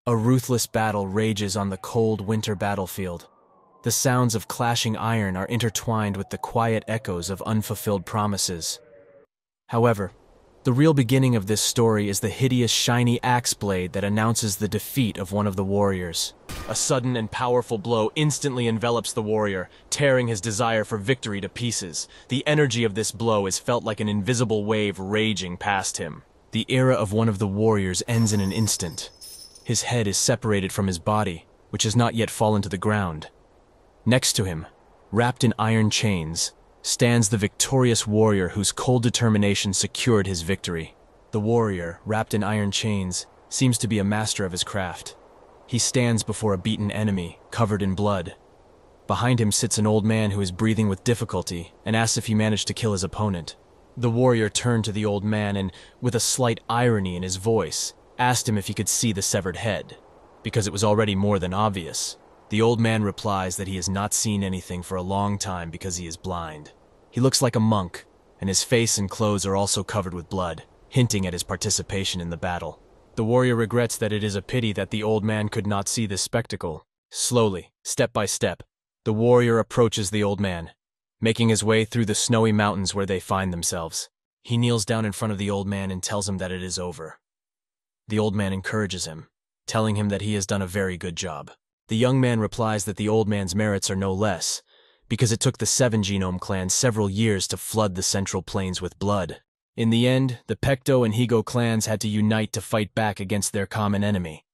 A ruthless battle rages on the cold winter battlefield. The sounds of clashing iron are intertwined with the quiet echoes of unfulfilled promises. However, the real beginning of this story is the hideous shiny axe blade that announces the defeat of one of the warriors. A sudden and powerful blow instantly envelops the warrior, tearing his desire for victory to pieces. The energy of this blow is felt like an invisible wave raging past him. The era of one of the warriors ends in an instant. His head is separated from his body, which has not yet fallen to the ground. Next to him, wrapped in iron chains, stands the victorious warrior whose cold determination secured his victory. The warrior, wrapped in iron chains, seems to be a master of his craft. He stands before a beaten enemy, covered in blood. Behind him sits an old man who is breathing with difficulty and asks if he managed to kill his opponent. The warrior turned to the old man and, with a slight irony in his voice, asked him if he could see the severed head, because it was already more than obvious. The old man replies that he has not seen anything for a long time because he is blind. He looks like a monk, and his face and clothes are also covered with blood, hinting at his participation in the battle. The warrior regrets that it is a pity that the old man could not see this spectacle. Slowly, step by step, the warrior approaches the old man, making his way through the snowy mountains where they find themselves. He kneels down in front of the old man and tells him that it is over. The old man encourages him, telling him that he has done a very good job. The young man replies that the old man's merits are no less, because it took the Seven Genome clan several years to flood the Central Plains with blood. In the end, the Pecto and Higo clans had to unite to fight back against their common enemy.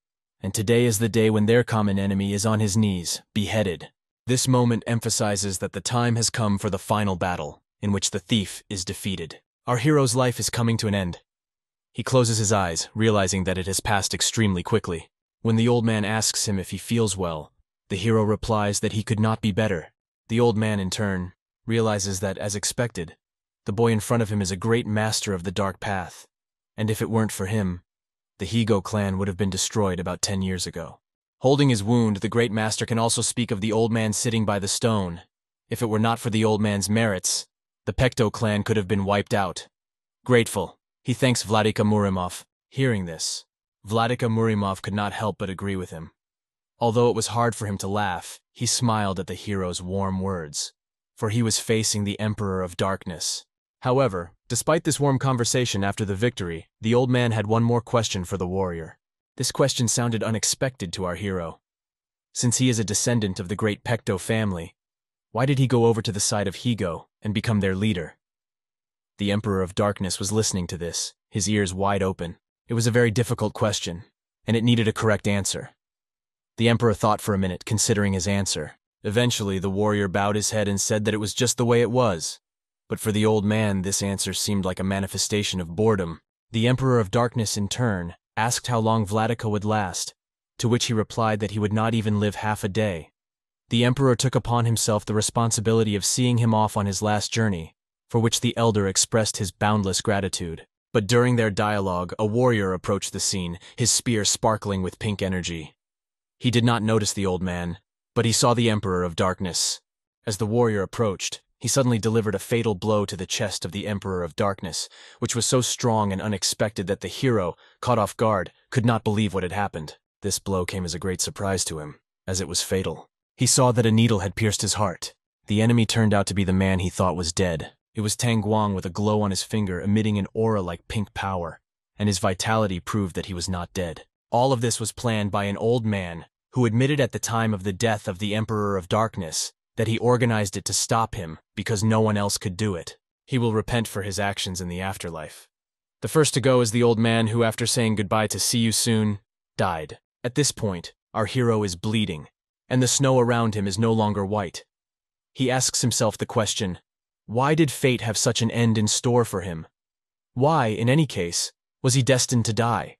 And today is the day when their common enemy is on his knees, beheaded. This moment emphasizes that the time has come for the final battle, in which the thief is defeated. Our hero's life is coming to an end. He closes his eyes, realizing that it has passed extremely quickly. When the old man asks him if he feels well, the hero replies that he could not be better. The old man, in turn, realizes that, as expected, the boy in front of him is a great master of the dark path, and if it weren't for him, the Higo clan would have been destroyed about 10 years ago. Holding his wound, the great master can also speak of the old man sitting by the stone. If it were not for the old man's merits, the Pecto clan could have been wiped out. Grateful, he thanks Vladika Murimov. Hearing this, Vladika Murimov could not help but agree with him. Although it was hard for him to laugh, he smiled at the hero's warm words, for he was facing the Emperor of Darkness. However, despite this warm conversation after the victory, the old man had one more question for the warrior. This question sounded unexpected to our hero. Since he is a descendant of the great Pecto family, why did he go over to the side of Higo and become their leader? The Emperor of Darkness was listening to this, his ears wide open. It was a very difficult question, and it needed a correct answer. The Emperor thought for a minute, considering his answer. Eventually, the warrior bowed his head and said that it was just the way it was. But for the old man, this answer seemed like a manifestation of boredom. The Emperor of Darkness, in turn, asked how long Vladika would last, to which he replied that he would not even live half a day. The Emperor took upon himself the responsibility of seeing him off on his last journey, for which the elder expressed his boundless gratitude. But during their dialogue, a warrior approached the scene, his spear sparkling with pink energy. He did not notice the old man, but he saw the Emperor of Darkness. As the warrior approached, he suddenly delivered a fatal blow to the chest of the Emperor of Darkness, which was so strong and unexpected that the hero, caught off guard, could not believe what had happened. This blow came as a great surprise to him, as it was fatal. He saw that a needle had pierced his heart. The enemy turned out to be the man he thought was dead. It was Tang Guang with a glow on his finger emitting an aura like pink power, and his vitality proved that he was not dead. All of this was planned by an old man who admitted at the time of the death of the Emperor of Darkness that he organized it to stop him because no one else could do it. He will repent for his actions in the afterlife. The first to go is the old man who, after saying goodbye to see you soon, died. At this point, our hero is bleeding, and the snow around him is no longer white. He asks himself the question, why did fate have such an end in store for him? Why, in any case, was he destined to die?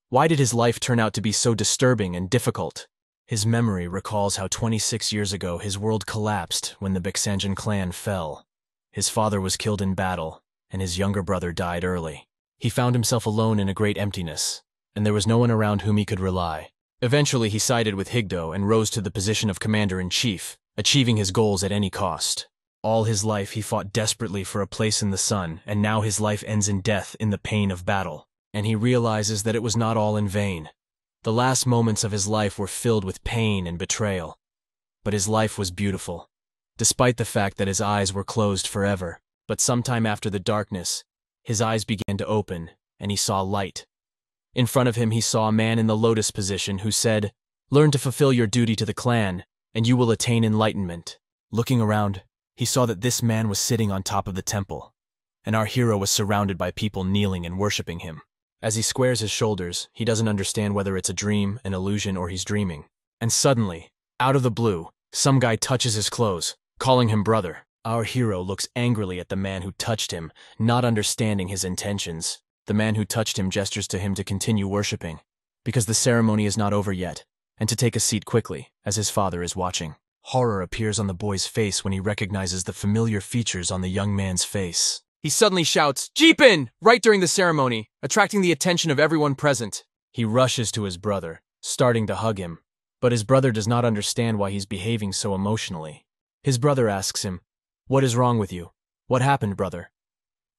Why did his life turn out to be so disturbing and difficult? His memory recalls how 26 years ago his world collapsed when the Bixanjan clan fell. His father was killed in battle, and his younger brother died early. He found himself alone in a great emptiness, and there was no one around whom he could rely. Eventually he sided with Higdo and rose to the position of commander-in-chief, achieving his goals at any cost. All his life he fought desperately for a place in the sun, and now his life ends in death in the pain of battle. And he realizes that it was not all in vain. The last moments of his life were filled with pain and betrayal. But his life was beautiful, despite the fact that his eyes were closed forever. But sometime after the darkness, his eyes began to open, and he saw light. In front of him he saw a man in the lotus position who said, "Learn to fulfill your duty to the clan, and you will attain enlightenment." Looking around, he saw that this man was sitting on top of the temple, and our hero was surrounded by people kneeling and worshipping him. As he squares his shoulders, he doesn't understand whether it's a dream, an illusion, or he's dreaming. And suddenly, out of the blue, some guy touches his clothes, calling him brother. Our hero looks angrily at the man who touched him, not understanding his intentions. The man who touched him gestures to him to continue worshipping, because the ceremony is not over yet, and to take a seat quickly, as his father is watching. Horror appears on the boy's face when he recognizes the familiar features on the young man's face. He suddenly shouts, "Jeepin!" right during the ceremony, attracting the attention of everyone present. He rushes to his brother, starting to hug him, but his brother does not understand why he's behaving so emotionally. His brother asks him, "What is wrong with you? What happened, brother?"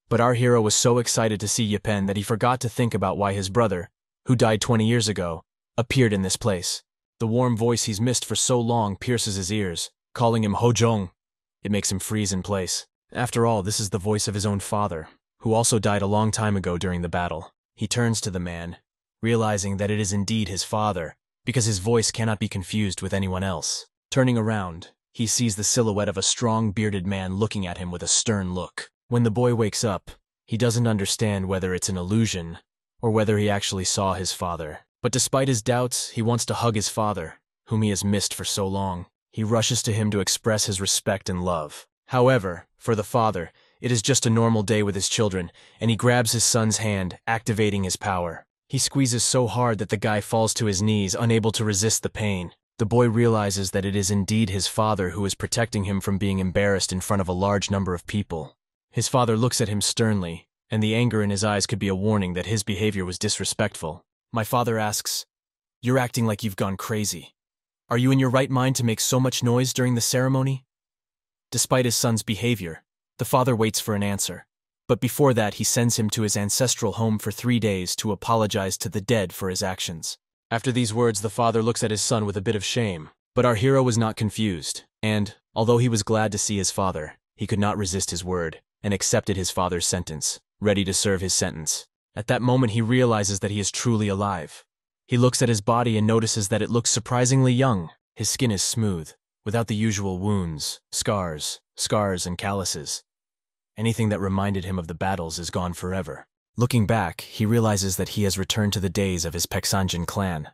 But our hero was so excited to see Yepen that he forgot to think about why his brother, who died 20 years ago, appeared in this place. The warm voice he's missed for so long pierces his ears, calling him Hojong. It makes him freeze in place. After all, this is the voice of his own father, who also died a long time ago during the battle. He turns to the man, realizing that it is indeed his father, because his voice cannot be confused with anyone else. Turning around, he sees the silhouette of a strong, bearded man looking at him with a stern look. When the boy wakes up, he doesn't understand whether it's an illusion or whether he actually saw his father. But despite his doubts, he wants to hug his father, whom he has missed for so long. He rushes to him to express his respect and love. However, for the father, it is just a normal day with his children, and he grabs his son's hand, activating his power. He squeezes so hard that the guy falls to his knees, unable to resist the pain. The boy realizes that it is indeed his father who is protecting him from being embarrassed in front of a large number of people. His father looks at him sternly, and the anger in his eyes could be a warning that his behavior was disrespectful. My father asks, "You're acting like you've gone crazy. Are you in your right mind to make so much noise during the ceremony?" Despite his son's behavior, the father waits for an answer. But before that, he sends him to his ancestral home for 3 days to apologize to the dead for his actions. After these words, the father looks at his son with a bit of shame. But our hero was not confused, and, although he was glad to see his father, he could not resist his word, and accepted his father's sentence, ready to serve his sentence. At that moment, he realizes that he is truly alive. He looks at his body and notices that it looks surprisingly young. His skin is smooth, without the usual wounds, scars, and calluses. Anything that reminded him of the battles is gone forever. Looking back, he realizes that he has returned to the days of his Paeksanjin clan.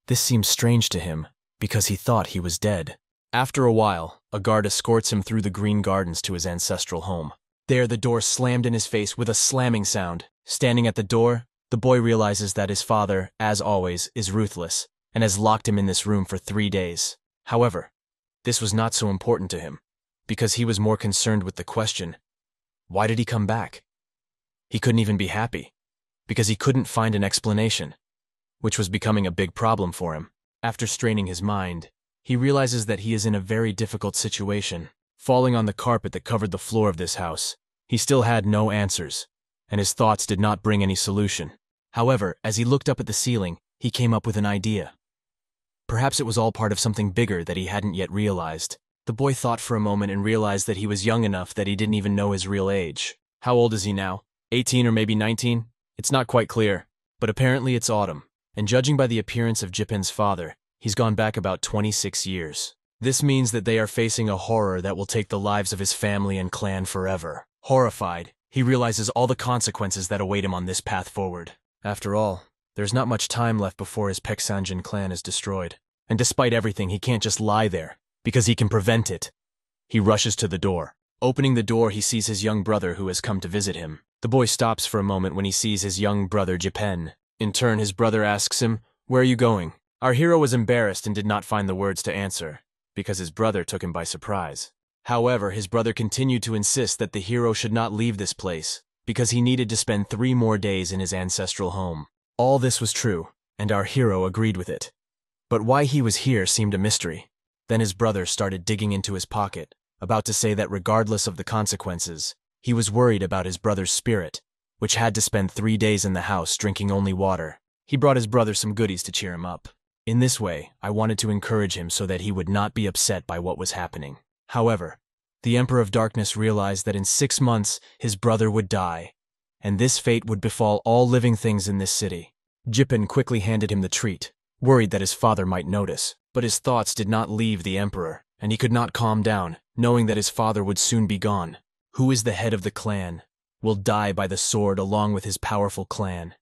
This seems strange to him, because he thought he was dead. After a while, a guard escorts him through the green gardens to his ancestral home. There, the door slammed in his face with a slamming sound. Standing at the door, the boy realizes that his father, as always, is ruthless, and has locked him in this room for 3 days. However, this was not so important to him, because he was more concerned with the question, why did he come back? He couldn't even be happy, because he couldn't find an explanation, which was becoming a big problem for him. After straining his mind, he realizes that he is in a very difficult situation. Falling on the carpet that covered the floor of this house, he still had no answers, and his thoughts did not bring any solution. However, as he looked up at the ceiling, he came up with an idea. Perhaps it was all part of something bigger that he hadn't yet realized. The boy thought for a moment and realized that he was young enough that he didn't even know his real age. How old is he now? 18 or maybe 19? It's not quite clear, but apparently it's autumn, and judging by the appearance of Jipen's father, he's gone back about 26 years. This means that they are facing a horror that will take the lives of his family and clan forever. Horrified, he realizes all the consequences that await him on this path forward. After all, there's not much time left before his Paeksanjin clan is destroyed. And despite everything, he can't just lie there, because he can prevent it. He rushes to the door. Opening the door, he sees his young brother who has come to visit him. The boy stops for a moment when he sees his young brother Jipen. In turn, his brother asks him, "Where are you going?" Our hero was embarrassed and did not find the words to answer, because his brother took him by surprise. However, his brother continued to insist that the hero should not leave this place, because he needed to spend 3 more days in his ancestral home. All this was true, and our hero agreed with it. But why he was here seemed a mystery. Then his brother started digging into his pocket, about to say that regardless of the consequences, he was worried about his brother's spirit, which had to spend 3 days in the house drinking only water. He brought his brother some goodies to cheer him up. In this way, I wanted to encourage him so that he would not be upset by what was happening. However, the Emperor of Darkness realized that in 6 months his brother would die, and this fate would befall all living things in this city. Jippen quickly handed him the treat, worried that his father might notice, but his thoughts did not leave the Emperor, and he could not calm down, knowing that his father would soon be gone. Who is the head of the clan will die by the sword along with his powerful clan,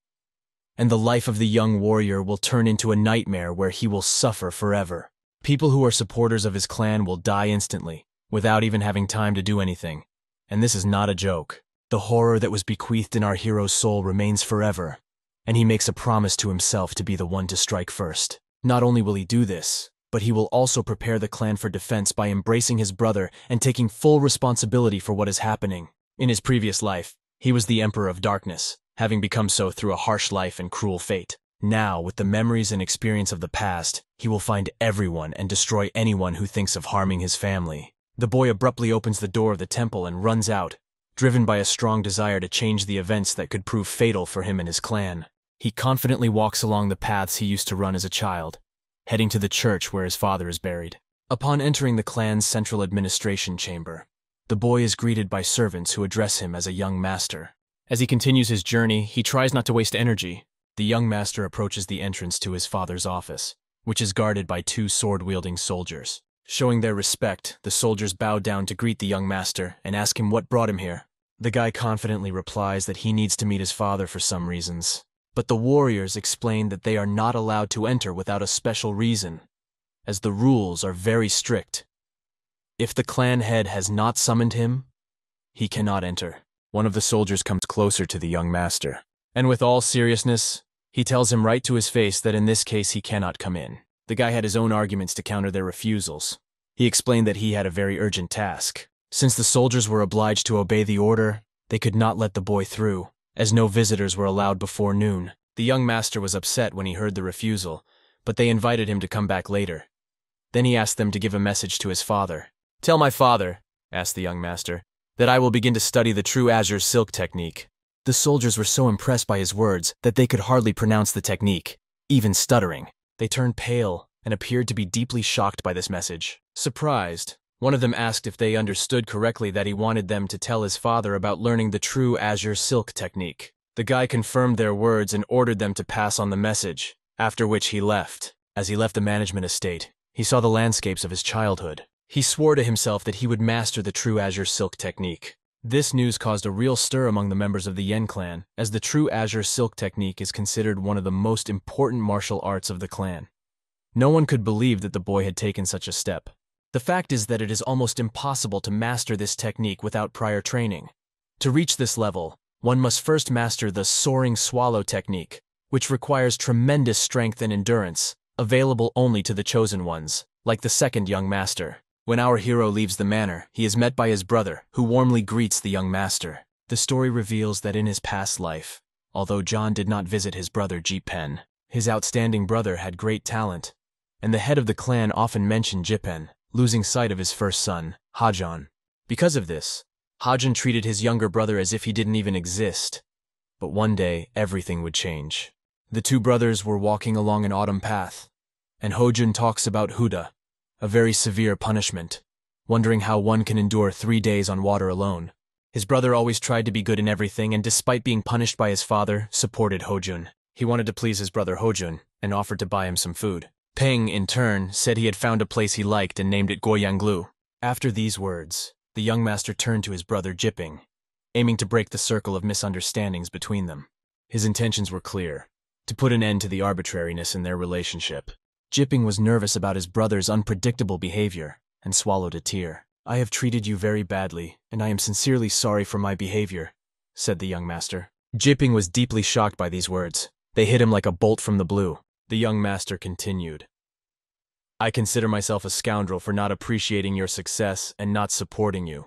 and the life of the young warrior will turn into a nightmare where he will suffer forever. People who are supporters of his clan will die instantly, without even having time to do anything, and this is not a joke. The horror that was bequeathed in our hero's soul remains forever, and he makes a promise to himself to be the one to strike first. Not only will he do this, but he will also prepare the clan for defense by embracing his brother and taking full responsibility for what is happening. In his previous life, he was the Emperor of Darkness, having become so through a harsh life and cruel fate. Now, with the memories and experience of the past, he will find everyone and destroy anyone who thinks of harming his family. The boy abruptly opens the door of the temple and runs out, driven by a strong desire to change the events that could prove fatal for him and his clan. He confidently walks along the paths he used to run as a child, heading to the church where his father is buried. Upon entering the clan's central administration chamber, the boy is greeted by servants who address him as a young master. As he continues his journey, he tries not to waste energy. The young master approaches the entrance to his father's office, which is guarded by 2 sword-wielding soldiers. Showing their respect, the soldiers bow down to greet the young master and ask him what brought him here. The guy confidently replies that he needs to meet his father for some reasons. But the warriors explain that they are not allowed to enter without a special reason, as the rules are very strict. If the clan head has not summoned him, he cannot enter. One of the soldiers comes closer to the young master, and with all seriousness, he tells him right to his face that in this case he cannot come in. The guy had his own arguments to counter their refusals. He explained that he had a very urgent task. Since the soldiers were obliged to obey the order, they could not let the boy through, as no visitors were allowed before noon. The young master was upset when he heard the refusal, but they invited him to come back later. Then he asked them to give a message to his father. "Tell my father," asked the young master, "that I will begin to study the true azure silk technique." The soldiers were so impressed by his words that they could hardly pronounce the technique, even stuttering. They turned pale and appeared to be deeply shocked by this message. Surprised, one of them asked if they understood correctly that he wanted them to tell his father about learning the true azure silk technique. The guy confirmed their words and ordered them to pass on the message, after which he left. As he left the management estate, he saw the landscapes of his childhood. He swore to himself that he would master the true azure silk technique. This news caused a real stir among the members of the Yen clan, as the true azure silk technique is considered one of the most important martial arts of the clan. No one could believe that the boy had taken such a step. The fact is that it is almost impossible to master this technique without prior training. To reach this level, one must first master the soaring swallow technique, which requires tremendous strength and endurance, available only to the chosen ones, like the second young master. When our hero leaves the manor, he is met by his brother, who warmly greets the young master. The story reveals that in his past life, although John did not visit his brother Jippen, his outstanding brother had great talent, and the head of the clan often mentioned Jippen, losing sight of his first son, Hajan. Because of this, Hajan treated his younger brother as if he didn't even exist. But one day, everything would change. The 2 brothers were walking along an autumn path, and Hojun talks about Huda, a very severe punishment, wondering how one can endure 3 days on water alone. His brother always tried to be good in everything and despite being punished by his father, supported Hojun. He wanted to please his brother Hojun and offered to buy him some food. Peng, in turn, said he had found a place he liked and named it Goyanglu. After these words, the young master turned to his brother Jipping, aiming to break the circle of misunderstandings between them. His intentions were clear, to put an end to the arbitrariness in their relationship. Jipping was nervous about his brother's unpredictable behavior and swallowed a tear. "I have treated you very badly, and I am sincerely sorry for my behavior," said the young master. Jipping was deeply shocked by these words. They hit him like a bolt from the blue. The young master continued, "I consider myself a scoundrel for not appreciating your success and not supporting you.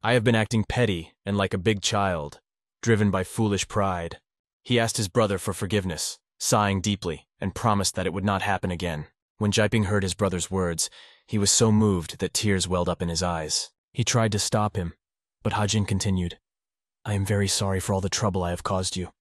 I have been acting petty and like a big child, driven by foolish pride." He asked his brother for forgiveness, sighing deeply, and promised that it would not happen again. When Jiping heard his brother's words, he was so moved that tears welled up in his eyes. He tried to stop him, but Hajin continued, "I am very sorry for all the trouble I have caused you.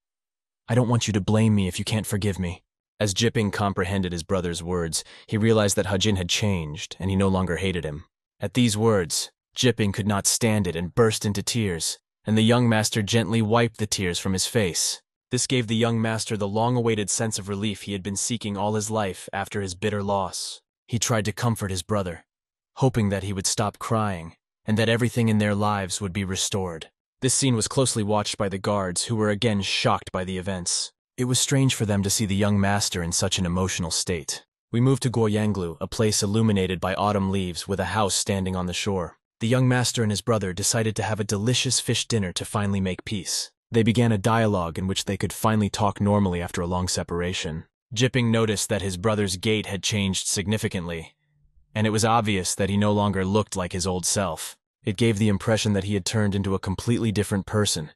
I don't want you to blame me if you can't forgive me." As Jiping comprehended his brother's words, he realized that Hajin had changed, and he no longer hated him. At these words, Jiping could not stand it and burst into tears, and the young master gently wiped the tears from his face. This gave the young master the long-awaited sense of relief he had been seeking all his life after his bitter loss. He tried to comfort his brother, hoping that he would stop crying, and that everything in their lives would be restored. This scene was closely watched by the guards, who were again shocked by the events. It was strange for them to see the young master in such an emotional state. We moved to Goyanglu, a place illuminated by autumn leaves with a house standing on the shore. The young master and his brother decided to have a delicious fish dinner to finally make peace. They began a dialogue in which they could finally talk normally after a long separation. Jiping noticed that his brother's gait had changed significantly, and it was obvious that he no longer looked like his old self. It gave the impression that he had turned into a completely different person,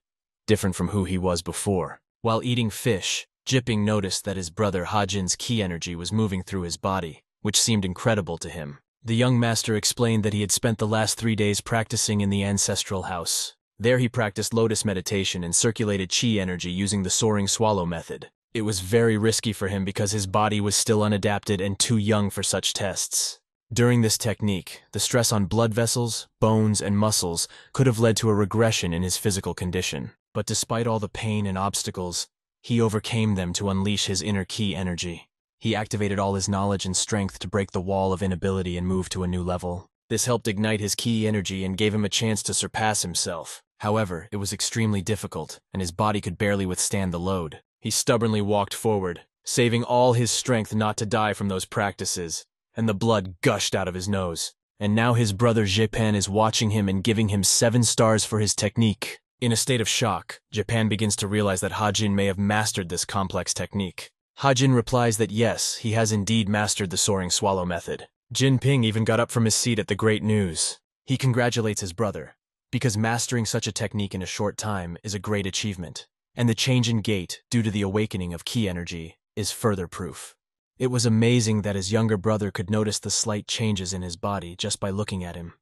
different from who he was before. While eating fish, Jiping noticed that his brother Hajin's ki energy was moving through his body, which seemed incredible to him. The young master explained that he had spent the last 3 days practicing in the ancestral house. There he practiced lotus meditation and circulated chi energy using the soaring swallow method. It was very risky for him because his body was still unadapted and too young for such tests. During this technique, the stress on blood vessels, bones, and muscles could have led to a regression in his physical condition. But despite all the pain and obstacles, he overcame them to unleash his inner ki energy. He activated all his knowledge and strength to break the wall of inability and move to a new level. This helped ignite his ki energy and gave him a chance to surpass himself. However, it was extremely difficult, and his body could barely withstand the load. He stubbornly walked forward, saving all his strength not to die from those practices, and the blood gushed out of his nose. And now his brother Japan is watching him and giving him 7 stars for his technique. In a state of shock, Japan begins to realize that Hajin may have mastered this complex technique. Hajin replies that yes, he has indeed mastered the soaring swallow method. Jinping even got up from his seat at the great news. He congratulates his brother, because mastering such a technique in a short time is a great achievement, and the change in gait due to the awakening of ki energy is further proof. It was amazing that his younger brother could notice the slight changes in his body just by looking at him.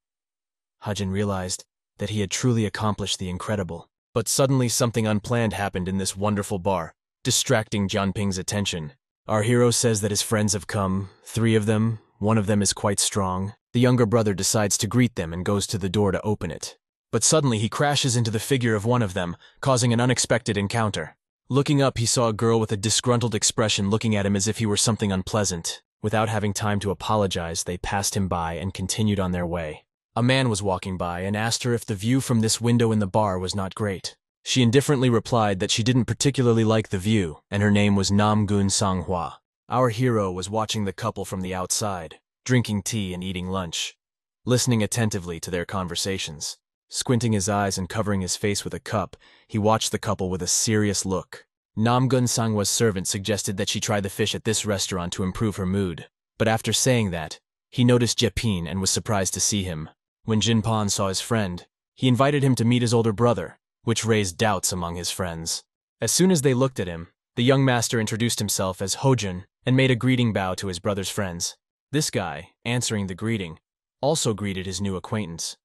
Hajin realized that he had truly accomplished the incredible. But suddenly something unplanned happened in this wonderful bar, distracting Jianping's attention. Our hero says that his friends have come, 3 of them, one of them is quite strong. The younger brother decides to greet them and goes to the door to open it. But suddenly he crashes into the figure of one of them, causing an unexpected encounter. Looking up, he saw a girl with a disgruntled expression looking at him as if he were something unpleasant. Without having time to apologize, they passed him by and continued on their way. A man was walking by and asked her if the view from this window in the bar was not great. She indifferently replied that she didn't particularly like the view, and her name was Namgun Sanghua. Our hero was watching the couple from the outside, drinking tea and eating lunch, listening attentively to their conversations. Squinting his eyes and covering his face with a cup, he watched the couple with a serious look. Namgun Sangwa's servant suggested that she try the fish at this restaurant to improve her mood. But after saying that, he noticed Jepin and was surprised to see him. When Jinpan saw his friend, he invited him to meet his older brother, which raised doubts among his friends. As soon as they looked at him, the young master introduced himself as Hojun and made a greeting bow to his brother's friends. This guy, answering the greeting, also greeted his new acquaintance.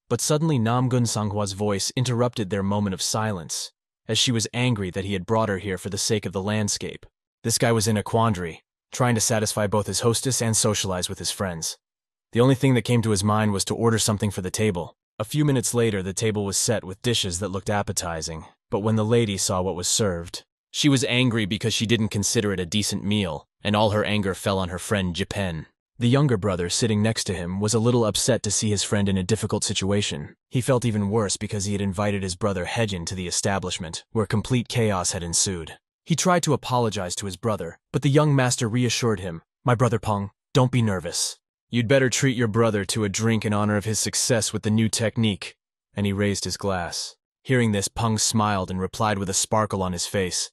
But suddenly Namgun Sanghua's voice interrupted their moment of silence, as she was angry that he had brought her here for the sake of the landscape. This guy was in a quandary, trying to satisfy both his hostess and socialize with his friends. The only thing that came to his mind was to order something for the table. A few minutes later, the table was set with dishes that looked appetizing, but when the lady saw what was served, she was angry because she didn't consider it a decent meal, and all her anger fell on her friend Jipen. The younger brother, sitting next to him, was a little upset to see his friend in a difficult situation. He felt even worse because he had invited his brother Hejin to the establishment, where complete chaos had ensued. He tried to apologize to his brother, but the young master reassured him, "My brother Peng, don't be nervous. You'd better treat your brother to a drink in honor of his success with the new technique," and he raised his glass. Hearing this, Peng smiled and replied with a sparkle on his face,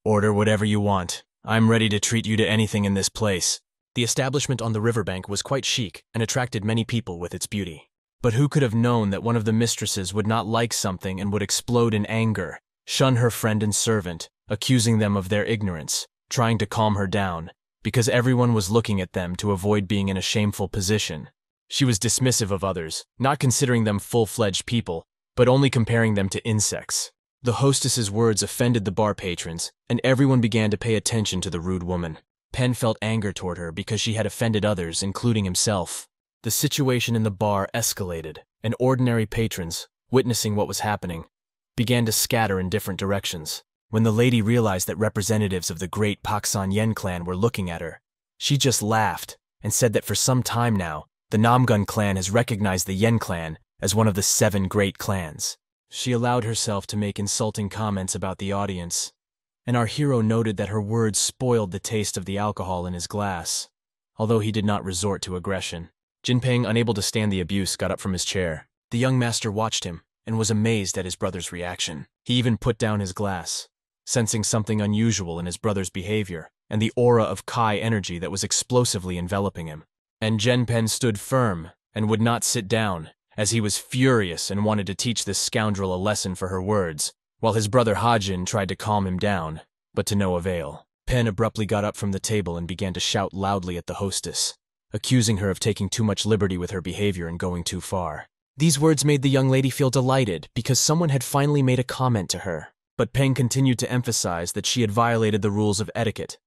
"Order whatever you want. I'm ready to treat you to anything in this place." The establishment on the riverbank was quite chic and attracted many people with its beauty. But who could have known that one of the mistresses would not like something and would explode in anger, shun her friend and servant, accusing them of their ignorance, trying to calm her down, because everyone was looking at them to avoid being in a shameful position. She was dismissive of others, not considering them full-fledged people, but only comparing them to insects. The hostess's words offended the bar patrons, and everyone began to pay attention to the rude woman. Penn felt anger toward her because she had offended others, including himself. The situation in the bar escalated, and ordinary patrons, witnessing what was happening, began to scatter in different directions. When the lady realized that representatives of the great Paksan Yen clan were looking at her, she just laughed and said that for some time now, the Namgun clan has recognized the Yen clan as one of the 7 great clans. She allowed herself to make insulting comments about the audience, and our hero noted that her words spoiled the taste of the alcohol in his glass, although he did not resort to aggression. Jinping, unable to stand the abuse, got up from his chair. The young master watched him and was amazed at his brother's reaction. He even put down his glass, sensing something unusual in his brother's behavior and the aura of Kai energy that was explosively enveloping him. And Jinping stood firm and would not sit down, as he was furious and wanted to teach this scoundrel a lesson for her words, while his brother Hajin tried to calm him down, but to no avail. Penn abruptly got up from the table and began to shout loudly at the hostess, accusing her of taking too much liberty with her behavior and going too far. These words made the young lady feel delighted because someone had finally made a comment to her, but Peng continued to emphasize that she had violated the rules of etiquette,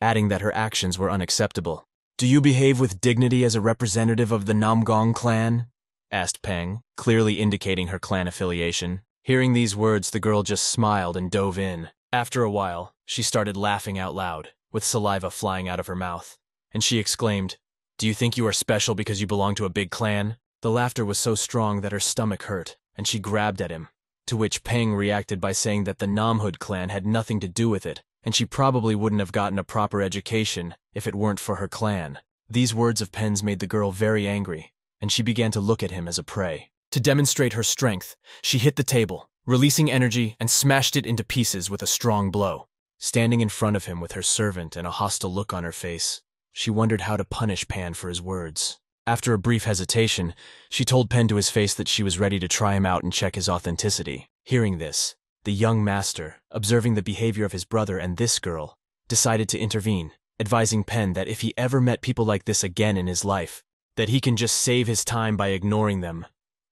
adding that her actions were unacceptable. "Do you behave with dignity as a representative of the Namgong clan?" asked Peng, clearly indicating her clan affiliation. Hearing these words, the girl just smiled and dove in. After a while, she started laughing out loud, with saliva flying out of her mouth, and she exclaimed, "Do you think you are special because you belong to a big clan?" The laughter was so strong that her stomach hurt, and she grabbed at him, to which Peng reacted by saying that the Namhud clan had nothing to do with it, and she probably wouldn't have gotten a proper education if it weren't for her clan. These words of Peng's made the girl very angry, and she began to look at him as a prey. To demonstrate her strength, she hit the table, releasing energy, and smashed it into pieces with a strong blow. Standing in front of him with her servant and a hostile look on her face, she wondered how to punish Pan for his words. After a brief hesitation, she told Pen to his face that she was ready to try him out and check his authenticity. Hearing this, the young master, observing the behavior of his brother and this girl, decided to intervene, advising Pen that if he ever met people like this again in his life, that he can just save his time by ignoring them,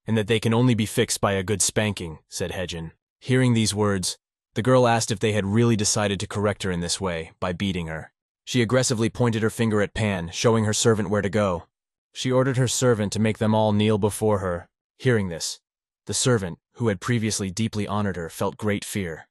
and that they can only be fixed by a good spanking, said Hejin. Hearing these words, the girl asked if they had really decided to correct her in this way, by beating her. She aggressively pointed her finger at Pan, showing her servant where to go. She ordered her servant to make them all kneel before her. Hearing this, the servant, who had previously deeply honored her, felt great fear,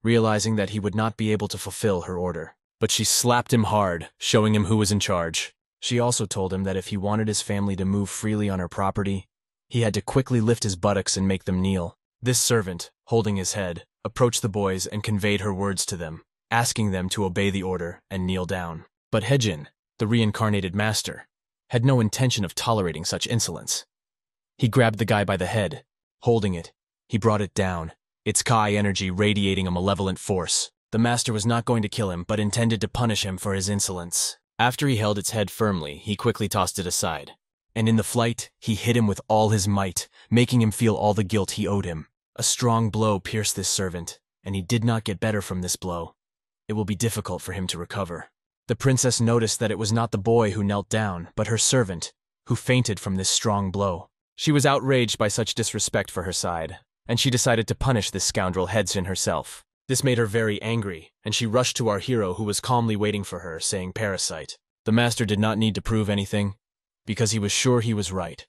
realizing that he would not be able to fulfill her order. But she slapped him hard, showing him who was in charge. She also told him that if he wanted his family to move freely on her property, he had to quickly lift his buttocks and make them kneel. This servant, holding his head, approached the boys and conveyed her words to them, asking them to obey the order and kneel down. But Hejin, the reincarnated master, had no intention of tolerating such insolence. He grabbed the guy by the head. Holding it, he brought it down, its Kai energy radiating a malevolent force. The master was not going to kill him, but intended to punish him for his insolence. After he held its head firmly, he quickly tossed it aside. And in the flight, he hit him with all his might, making him feel all the guilt he owed him. A strong blow pierced this servant, and he did not get better from this blow. It will be difficult for him to recover. The princess noticed that it was not the boy who knelt down, but her servant, who fainted from this strong blow. She was outraged by such disrespect for her side, and she decided to punish this scoundrel Hejin herself. This made her very angry, and she rushed to our hero who was calmly waiting for her, saying "Parasite." The master did not need to prove anything, because he was sure he was right.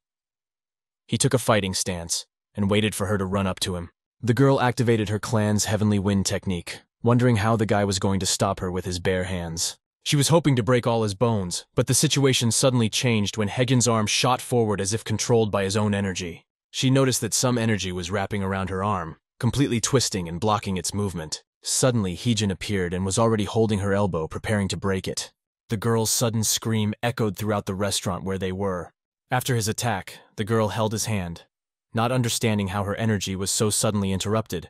He took a fighting stance, and waited for her to run up to him. The girl activated her clan's heavenly wind technique, wondering how the guy was going to stop her with his bare hands. She was hoping to break all his bones, but the situation suddenly changed when Hejin's arm shot forward as if controlled by his own energy. She noticed that some energy was wrapping around her arm, completely twisting and blocking its movement. Suddenly, Hejin appeared and was already holding her elbow, preparing to break it. The girl's sudden scream echoed throughout the restaurant where they were. After his attack, the girl held his hand, not understanding how her energy was so suddenly interrupted.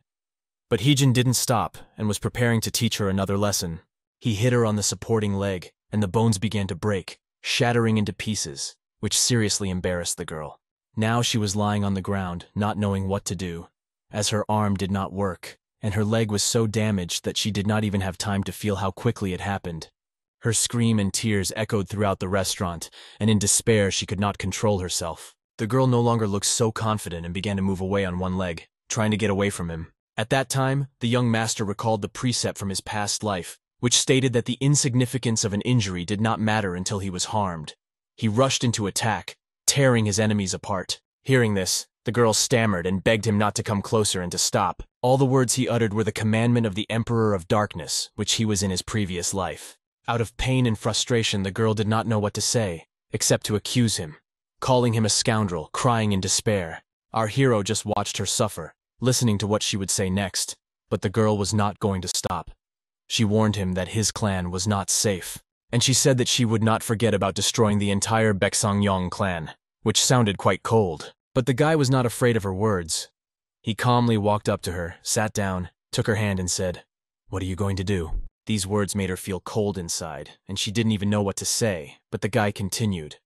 But Hejin didn't stop and was preparing to teach her another lesson. He hit her on the supporting leg, and the bones began to break, shattering into pieces, which seriously embarrassed the girl. Now she was lying on the ground, not knowing what to do, as her arm did not work, and her leg was so damaged that she did not even have time to feel how quickly it happened. Her scream and tears echoed throughout the restaurant, and in despair she could not control herself. The girl no longer looked so confident and began to move away on one leg, trying to get away from him. At that time, the young master recalled the precept from his past life, which stated that the insignificance of an injury did not matter until he was harmed. He rushed into attack, tearing his enemies apart. Hearing this, the girl stammered and begged him not to come closer and to stop. All the words he uttered were the commandment of the Emperor of Darkness, which he was in his previous life. Out of pain and frustration, the girl did not know what to say, except to accuse him, calling him a scoundrel, crying in despair. Our hero just watched her suffer, listening to what she would say next, but the girl was not going to stop. She warned him that his clan was not safe, and she said that she would not forget about destroying the entire Baeksang clan, which sounded quite cold. But the guy was not afraid of her words. He calmly walked up to her, sat down, took her hand and said, "What are you going to do?" These words made her feel cold inside, and she didn't even know what to say, but the guy continued,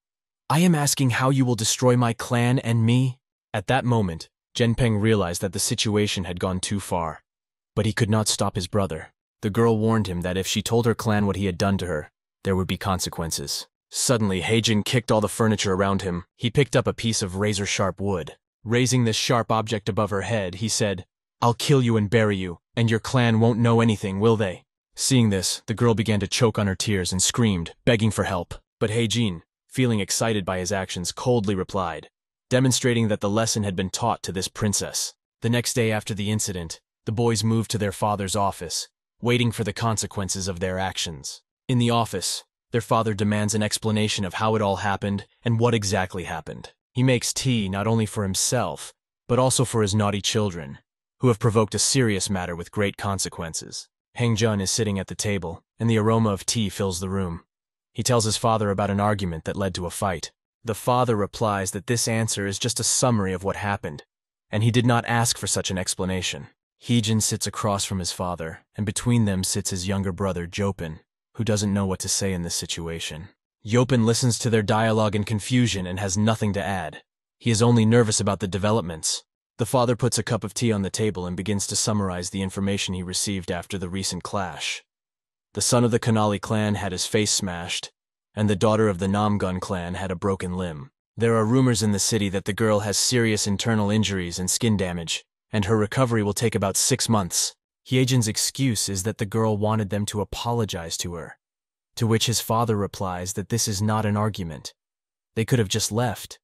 "I am asking how you will destroy my clan and me?" At that moment, Genpeng realized that the situation had gone too far, but he could not stop his brother. The girl warned him that if she told her clan what he had done to her, there would be consequences. Suddenly, Heijin kicked all the furniture around him. He picked up a piece of razor-sharp wood. Raising this sharp object above her head, he said, "I'll kill you and bury you, and your clan won't know anything, will they?" Seeing this, the girl began to choke on her tears and screamed, begging for help. But Heijin, feeling excited by his actions, coldly replied, demonstrating that the lesson had been taught to this princess. The next day after the incident, the boys moved to their father's office, waiting for the consequences of their actions. In the office, their father demands an explanation of how it all happened and what exactly happened. He makes tea not only for himself, but also for his naughty children, who have provoked a serious matter with great consequences. Heng Jun is sitting at the table, and the aroma of tea fills the room. He tells his father about an argument that led to a fight. The father replies that this answer is just a summary of what happened, and he did not ask for such an explanation. Heejin sits across from his father, and between them sits his younger brother, Jopin, who doesn't know what to say in this situation. Jopin listens to their dialogue in confusion and has nothing to add. He is only nervous about the developments. The father puts a cup of tea on the table and begins to summarize the information he received after the recent clash. The son of the Kanali clan had his face smashed, and the daughter of the Namgun clan had a broken limb. There are rumors in the city that the girl has serious internal injuries and skin damage, and her recovery will take about 6 months. Hyejin's excuse is that the girl wanted them to apologize to her, to which his father replies that this is not an argument. They could have just left.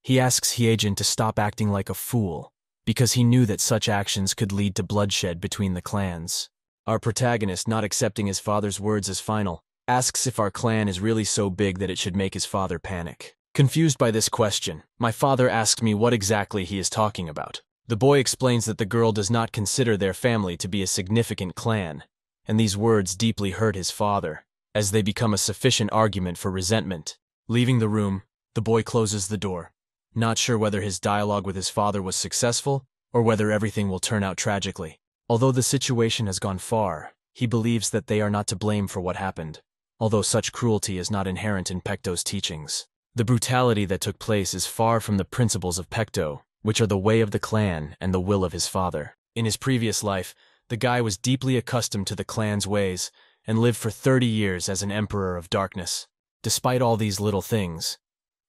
He asks Hyejin to stop acting like a fool, because he knew that such actions could lead to bloodshed between the clans. Our protagonist, not accepting his father's words as final, asks if our clan is really so big that it should make his father panic. Confused by this question, my father asks me what exactly he is talking about. The boy explains that the girl does not consider their family to be a significant clan, and these words deeply hurt his father, as they become a sufficient argument for resentment. Leaving the room, the boy closes the door, not sure whether his dialogue with his father was successful or whether everything will turn out tragically. Although the situation has gone far, he believes that they are not to blame for what happened, although such cruelty is not inherent in Pekto's teachings. The brutality that took place is far from the principles of Pekto, which are the way of the clan and the will of his father. In his previous life, the guy was deeply accustomed to the clan's ways and lived for 30 years as an emperor of darkness. Despite all these little things,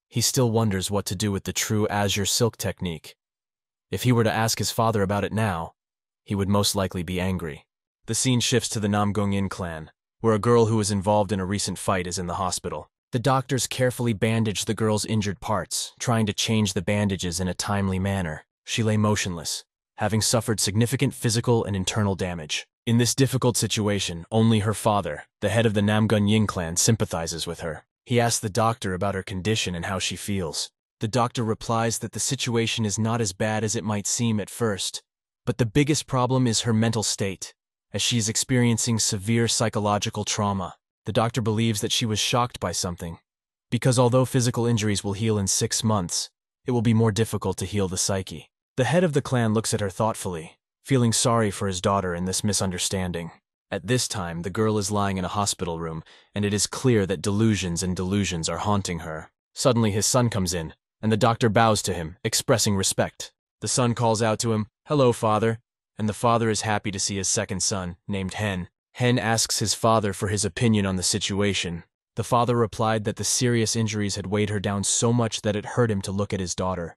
he still wonders what to do with the true azure silk technique. If he were to ask his father about it now, he would most likely be angry. The scene shifts to the Namgongin clan, where a girl who was involved in a recent fight is in the hospital. The doctors carefully bandage the girl's injured parts, trying to change the bandages in a timely manner. She lay motionless, having suffered significant physical and internal damage. In this difficult situation, only her father, the head of the Namgun Yin clan, sympathizes with her. He asks the doctor about her condition and how she feels. The doctor replies that the situation is not as bad as it might seem at first, but the biggest problem is her mental state, as she is experiencing severe psychological trauma. The doctor believes that she was shocked by something, because although physical injuries will heal in 6 months, it will be more difficult to heal the psyche. The head of the clan looks at her thoughtfully, feeling sorry for his daughter in this misunderstanding. At this time, the girl is lying in a hospital room, and it is clear that delusions are haunting her. Suddenly his son comes in, and the doctor bows to him, expressing respect. The son calls out to him, "Hello, father," and the father is happy to see his second son, named Hen. Hen asks his father for his opinion on the situation. The father replied that the serious injuries had weighed her down so much that it hurt him to look at his daughter,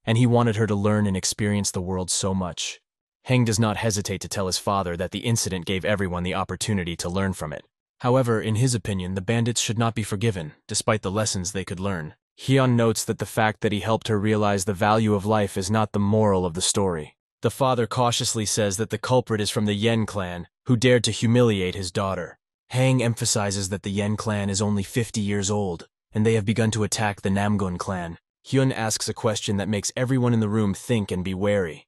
and he wanted her to learn and experience the world so much. Heng does not hesitate to tell his father that the incident gave everyone the opportunity to learn from it. However, in his opinion, the bandits should not be forgiven, despite the lessons they could learn. Hyun notes that the fact that he helped her realize the value of life is not the moral of the story. The father cautiously says that the culprit is from the Yen clan, who dared to humiliate his daughter. Hang emphasizes that the Yen clan is only 50 years old, and they have begun to attack the Namgun clan. Hyun asks a question that makes everyone in the room think and be wary.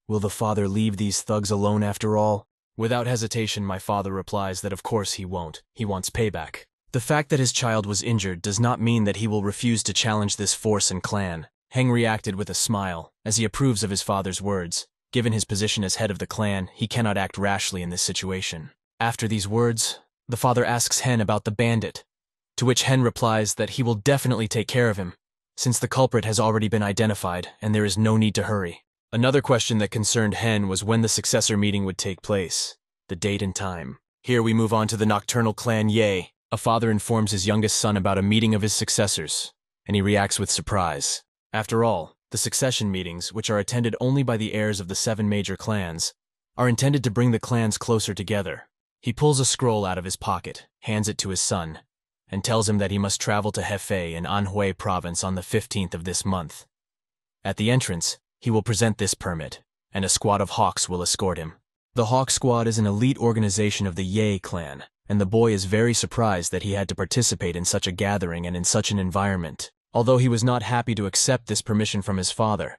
Will the father leave these thugs alone after all? Without hesitation, my father replies that of course he won't. He wants payback. The fact that his child was injured does not mean that he will refuse to challenge this force and clan. Heng reacted with a smile, as he approves of his father's words. Given his position as head of the clan, he cannot act rashly in this situation. After these words, the father asks Hen about the bandit, to which Hen replies that he will definitely take care of him, since the culprit has already been identified and there is no need to hurry. Another question that concerned Hen was when the successor meeting would take place, the date and time. Here we move on to the nocturnal clan Ye. A father informs his youngest son about a meeting of his successors, and he reacts with surprise. After all, the succession meetings, which are attended only by the heirs of the 7 major clans, are intended to bring the clans closer together. He pulls a scroll out of his pocket, hands it to his son, and tells him that he must travel to Hefei in Anhui province on the 15th of this month. At the entrance, he will present this permit, and a squad of hawks will escort him. The Hawk Squad is an elite organization of the Ye clan, and the boy is very surprised that he had to participate in such a gathering and in such an environment. Although he was not happy to accept this permission from his father,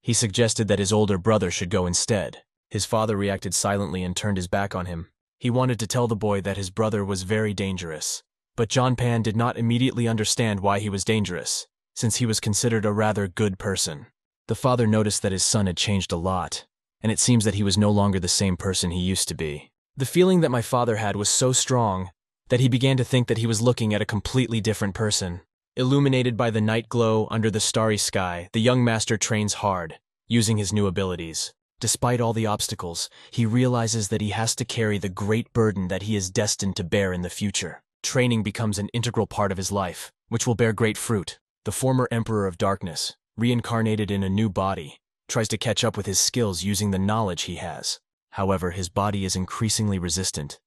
he suggested that his older brother should go instead. His father reacted silently and turned his back on him. He wanted to tell the boy that his brother was very dangerous, but John Pan did not immediately understand why he was dangerous, since he was considered a rather good person. The father noticed that his son had changed a lot, and it seems that he was no longer the same person he used to be. The feeling that my father had was so strong that he began to think that he was looking at a completely different person. Illuminated by the night glow under the starry sky, the young master trains hard, using his new abilities. Despite all the obstacles, he realizes that he has to carry the great burden that he is destined to bear in the future. Training becomes an integral part of his life, which will bear great fruit. The former Emperor of Darkness, reincarnated in a new body, tries to catch up with his skills using the knowledge he has. However, his body is increasingly resistant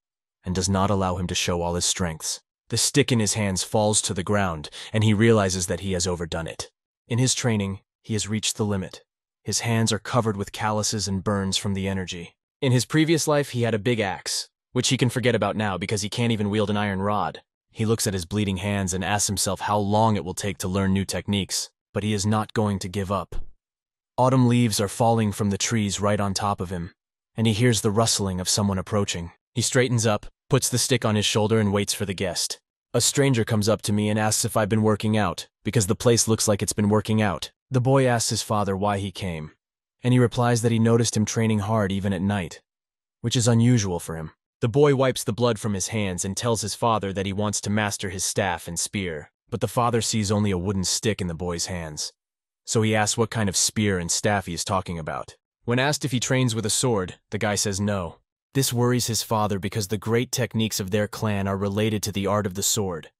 and does not allow him to show all his strengths. The stick in his hands falls to the ground, and he realizes that he has overdone it. In his training, he has reached the limit. His hands are covered with calluses and burns from the energy. In his previous life, he had a big axe, which he can forget about now because he can't even wield an iron rod. He looks at his bleeding hands and asks himself how long it will take to learn new techniques, but he is not going to give up. Autumn leaves are falling from the trees right on top of him, and he hears the rustling of someone approaching. He straightens up, puts the stick on his shoulder, and waits for the guest. A stranger comes up to me and asks if I've been working out, because the place looks like it's been working out. The boy asks his father why he came, and he replies that he noticed him training hard even at night, which is unusual for him. The boy wipes the blood from his hands and tells his father that he wants to master his staff and spear, but the father sees only a wooden stick in the boy's hands. So he asks what kind of spear and staff he is talking about. When asked if he trains with a sword, the guy says no. This worries his father because the great techniques of their clan are related to the art of the sword,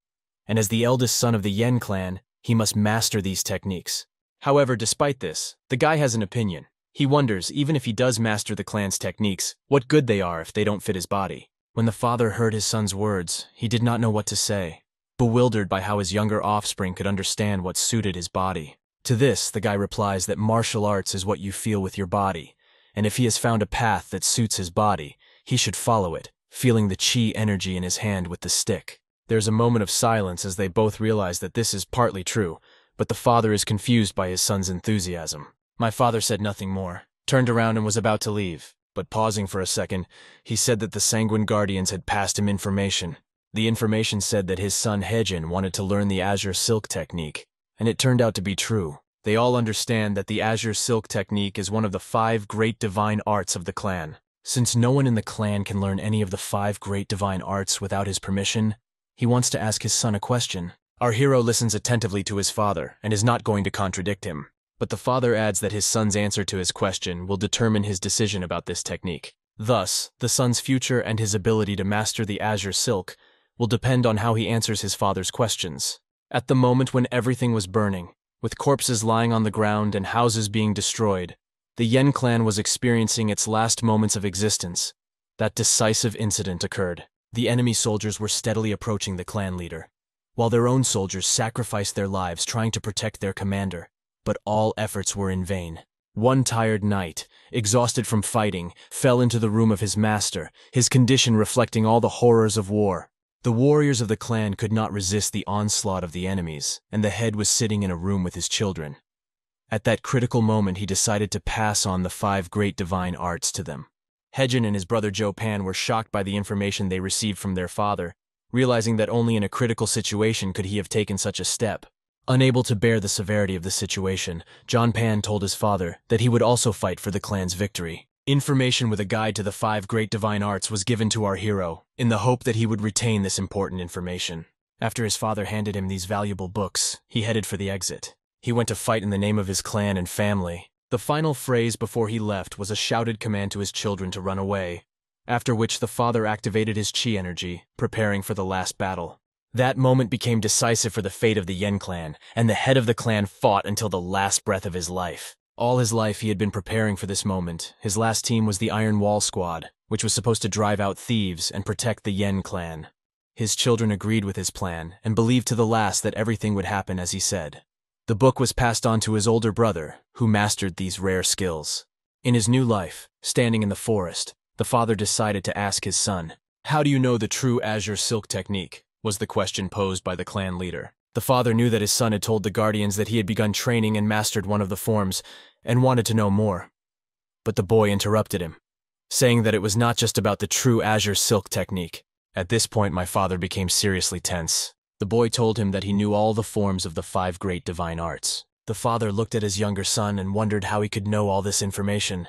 and as the eldest son of the Yen clan, he must master these techniques. However, despite this, the guy has an opinion. He wonders, even if he does master the clan's techniques, what good they are if they don't fit his body. When the father heard his son's words, he did not know what to say, bewildered by how his younger offspring could understand what suited his body. To this, the guy replies that martial arts is what you feel with your body, and if he has found a path that suits his body, he should follow it, feeling the chi energy in his hand with the stick. There's a moment of silence as they both realize that this is partly true, but the father is confused by his son's enthusiasm. My father said nothing more, turned around and was about to leave, but pausing for a second, he said that the Sanguine Guardians had passed him information. The information said that his son Hejin wanted to learn the Azure Silk technique, and it turned out to be true. They all understand that the Azure Silk technique is one of the 5 great divine arts of the clan. Since no one in the clan can learn any of the 5 great divine arts without his permission, he wants to ask his son a question. Our hero listens attentively to his father and is not going to contradict him, but the father adds that his son's answer to his question will determine his decision about this technique. Thus, the son's future and his ability to master the Azure Silk will depend on how he answers his father's questions. At the moment when everything was burning, with corpses lying on the ground and houses being destroyed, The Yen clan was experiencing its last moments of existence. That decisive incident occurred. The enemy soldiers were steadily approaching the clan leader, while their own soldiers sacrificed their lives trying to protect their commander. But all efforts were in vain. One tired knight, exhausted from fighting, fell into the room of his master, his condition reflecting all the horrors of war. The warriors of the clan could not resist the onslaught of the enemies, and the head was sitting in a room with his children. At that critical moment, he decided to pass on the 5 great divine arts to them. Hejin and his brother Jopan were shocked by the information they received from their father, realizing that only in a critical situation could he have taken such a step. Unable to bear the severity of the situation, Jopan told his father that he would also fight for the clan's victory. Information with a guide to the 5 great divine arts was given to our hero, in the hope that he would retain this important information. After his father handed him these valuable books, he headed for the exit. He went to fight in the name of his clan and family. The final phrase before he left was a shouted command to his children to run away, after which the father activated his chi energy, preparing for the last battle. That moment became decisive for the fate of the Yen clan, and the head of the clan fought until the last breath of his life. All his life he had been preparing for this moment. His last team was the Iron Wall Squad, which was supposed to drive out thieves and protect the Yen clan. His children agreed with his plan, and believed to the last that everything would happen as he said. The book was passed on to his older brother, who mastered these rare skills. In his new life, standing in the forest, the father decided to ask his son, "How do you know the true Azure Silk technique?" was the question posed by the clan leader. The father knew that his son had told the guardians that he had begun training and mastered one of the forms, and wanted to know more. But the boy interrupted him, saying that it was not just about the true Azure Silk technique. At this point, my father became seriously tense. The boy told him that he knew all the forms of the 5 great divine arts. The father looked at his younger son and wondered how he could know all this information.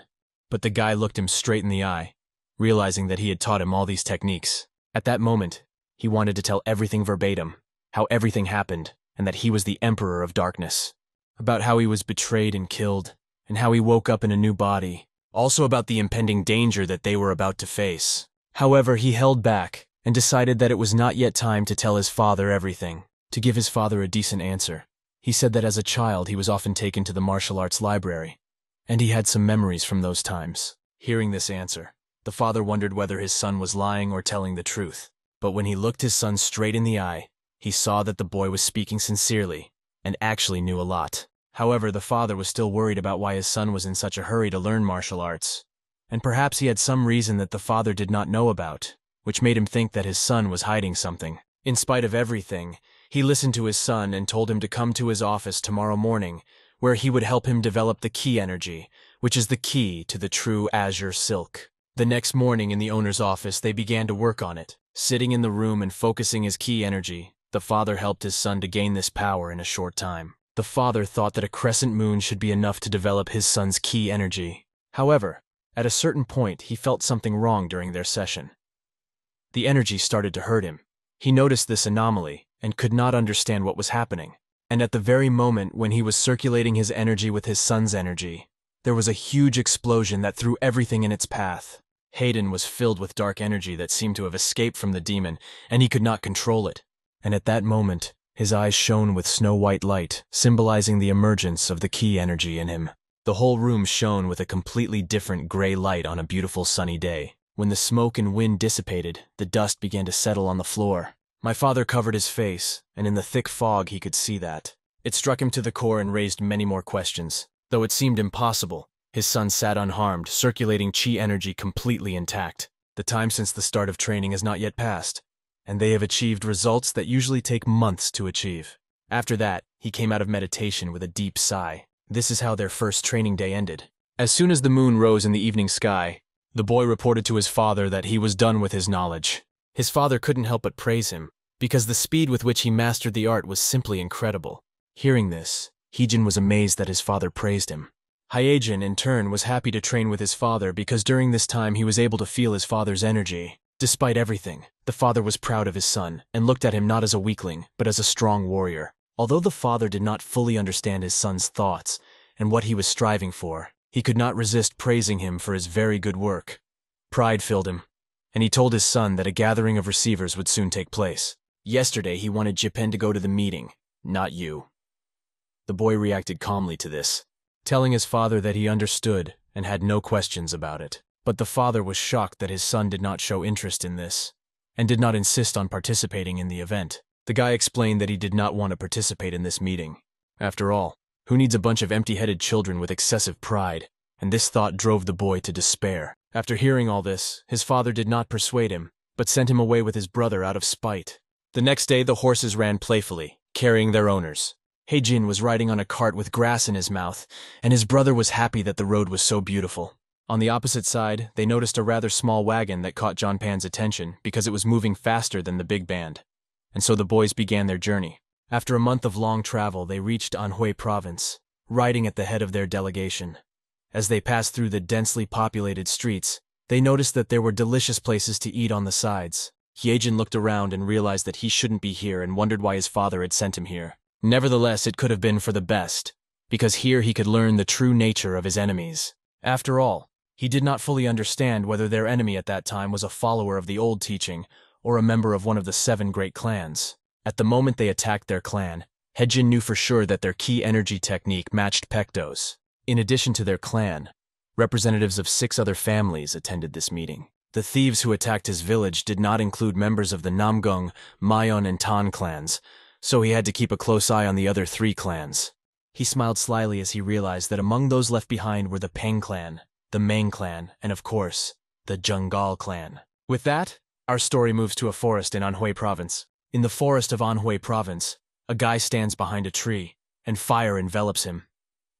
But the guy looked him straight in the eye, realizing that he had taught him all these techniques. At that moment, he wanted to tell everything verbatim, how everything happened, and that he was the Emperor of Darkness. About how he was betrayed and killed, and how he woke up in a new body. Also about the impending danger that they were about to face. However, he held back, and decided that it was not yet time to tell his father everything. To give his father a decent answer, he said that as a child he was often taken to the martial arts library, and he had some memories from those times. Hearing this answer, the father wondered whether his son was lying or telling the truth. But when he looked his son straight in the eye, he saw that the boy was speaking sincerely, and actually knew a lot. However, the father was still worried about why his son was in such a hurry to learn martial arts, and perhaps he had some reason that the father did not know about, which made him think that his son was hiding something. In spite of everything, he listened to his son and told him to come to his office tomorrow morning, where he would help him develop the Ki energy, which is the key to the true Azure Silk. The next morning in the owner's office, they began to work on it. Sitting in the room and focusing his Ki energy, the father helped his son to gain this power in a short time. The father thought that a crescent moon should be enough to develop his son's Ki energy. However, at a certain point, he felt something wrong during their session. The energy started to hurt him. He noticed this anomaly and could not understand what was happening. And at the very moment when he was circulating his energy with his son's energy, there was a huge explosion that threw everything in its path. Hayden was filled with dark energy that seemed to have escaped from the demon, and he could not control it. And at that moment, his eyes shone with snow-white light, symbolizing the emergence of the Ki energy in him. The whole room shone with a completely different gray light on a beautiful sunny day. When the smoke and wind dissipated, the dust began to settle on the floor. My father covered his face, and in the thick fog he could see that. It struck him to the core and raised many more questions. Though it seemed impossible, his son sat unharmed, circulating Chi energy completely intact. The time since the start of training has not yet passed, and they have achieved results that usually take months to achieve. After that, he came out of meditation with a deep sigh. This is how their first training day ended. As soon as the moon rose in the evening sky, the boy reported to his father that he was done with his knowledge. His father couldn't help but praise him, because the speed with which he mastered the art was simply incredible. Hearing this, Heejin was amazed that his father praised him. Hyejin, in turn, was happy to train with his father because during this time he was able to feel his father's energy. Despite everything, the father was proud of his son and looked at him not as a weakling, but as a strong warrior. Although the father did not fully understand his son's thoughts and what he was striving for, he could not resist praising him for his very good work. Pride filled him, and he told his son that a gathering of receivers would soon take place. Yesterday he wanted Jipen to go to the meeting, not you. The boy reacted calmly to this, telling his father that he understood and had no questions about it. But the father was shocked that his son did not show interest in this, and did not insist on participating in the event. The guy explained that he did not want to participate in this meeting. After all, who needs a bunch of empty-headed children with excessive pride? And this thought drove the boy to despair. After hearing all this, his father did not persuade him, but sent him away with his brother out of spite. The next day, the horses ran playfully, carrying their owners. Heijin was riding on a cart with grass in his mouth, and his brother was happy that the road was so beautiful. On the opposite side, they noticed a rather small wagon that caught John Pan's attention because it was moving faster than the big band. And so the boys began their journey. After a month of long travel, they reached Anhui province, riding at the head of their delegation. As they passed through the densely populated streets, they noticed that there were delicious places to eat on the sides. Heijin looked around and realized that he shouldn't be here and wondered why his father had sent him here. Nevertheless, it could have been for the best, because here he could learn the true nature of his enemies. After all, he did not fully understand whether their enemy at that time was a follower of the old teaching or a member of one of the 7 great clans. At the moment they attacked their clan, Heijin knew for sure that their key energy technique matched Pekto's. In addition to their clan, representatives of 6 other families attended this meeting. The thieves who attacked his village did not include members of the Namgung, Mayon, and Tan clans, so he had to keep a close eye on the other 3 clans. He smiled slyly as he realized that among those left behind were the Peng clan, the Meng clan, and of course, the Jungal clan. With that, our story moves to a forest in Anhui province. In the forest of Anhui province, a guy stands behind a tree, and fire envelops him.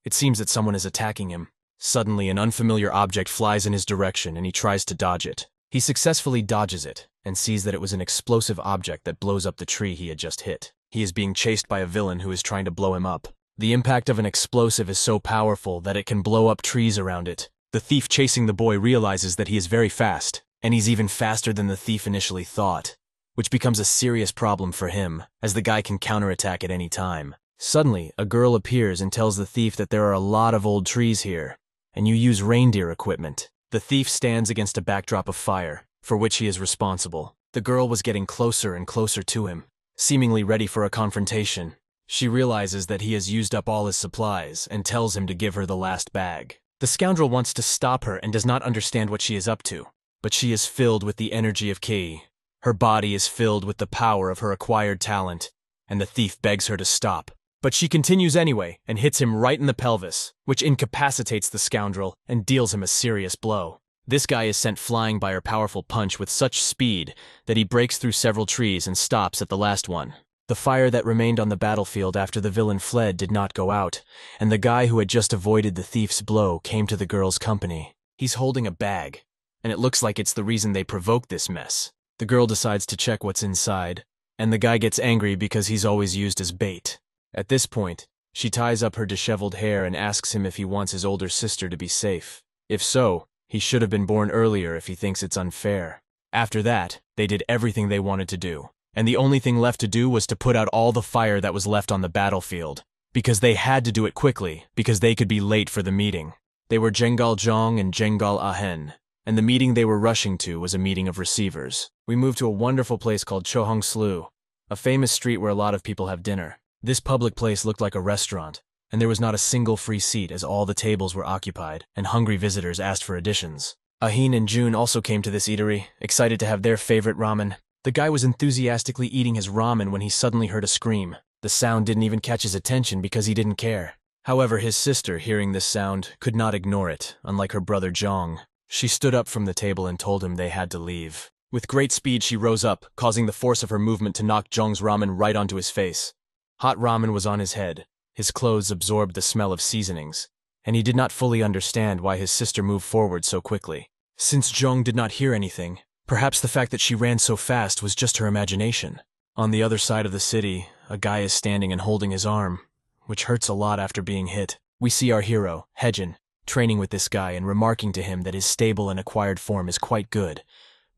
It seems that someone is attacking him. Suddenly, an unfamiliar object flies in his direction and he tries to dodge it. He successfully dodges it and sees that it was an explosive object that blows up the tree he had just hit. He is being chased by a villain who is trying to blow him up. The impact of an explosive is so powerful that it can blow up trees around it. The thief chasing the boy realizes that he is very fast, and he's even faster than the thief initially thought, which becomes a serious problem for him, as the guy can counterattack at any time. Suddenly, a girl appears and tells the thief that there are a lot of old trees here, and you use reindeer equipment. The thief stands against a backdrop of fire, for which he is responsible. The girl was getting closer and closer to him, seemingly ready for a confrontation. She realizes that he has used up all his supplies and tells him to give her the last bag. The scoundrel wants to stop her and does not understand what she is up to, but she is filled with the energy of Kei. Her body is filled with the power of her acquired talent, and the thief begs her to stop. But she continues anyway and hits him right in the pelvis, which incapacitates the scoundrel and deals him a serious blow. This guy is sent flying by her powerful punch with such speed that he breaks through several trees and stops at the last one. The fire that remained on the battlefield after the villain fled did not go out, and the guy who had just avoided the thief's blow came to the girl's company. He's holding a bag, and it looks like it's the reason they provoked this mess. The girl decides to check what's inside, and the guy gets angry because he's always used as bait. At this point, she ties up her disheveled hair and asks him if he wants his older sister to be safe. If so, he should have been born earlier if he thinks it's unfair. After that, they did everything they wanted to do, and the only thing left to do was to put out all the fire that was left on the battlefield, because they had to do it quickly, because they could be late for the meeting. They were Jengal Zhong and Jengal Ahen, and the meeting they were rushing to was a meeting of receivers. We moved to a wonderful place called Chohong Slu, a famous street where a lot of people have dinner. This public place looked like a restaurant, and there was not a single free seat as all the tables were occupied, and hungry visitors asked for additions. Ahin and June also came to this eatery, excited to have their favorite ramen. The guy was enthusiastically eating his ramen when he suddenly heard a scream. The sound didn't even catch his attention because he didn't care. However, his sister, hearing this sound, could not ignore it, unlike her brother Zhong. She stood up from the table and told him they had to leave. With great speed, she rose up, causing the force of her movement to knock Zhong's ramen right onto his face. Hot ramen was on his head, his clothes absorbed the smell of seasonings, and he did not fully understand why his sister moved forward so quickly. Since Zhong did not hear anything, perhaps the fact that she ran so fast was just her imagination. On the other side of the city, a guy is standing and holding his arm, which hurts a lot after being hit. We see our hero, Heijin, training with this guy and remarking to him that his stable and acquired form is quite good,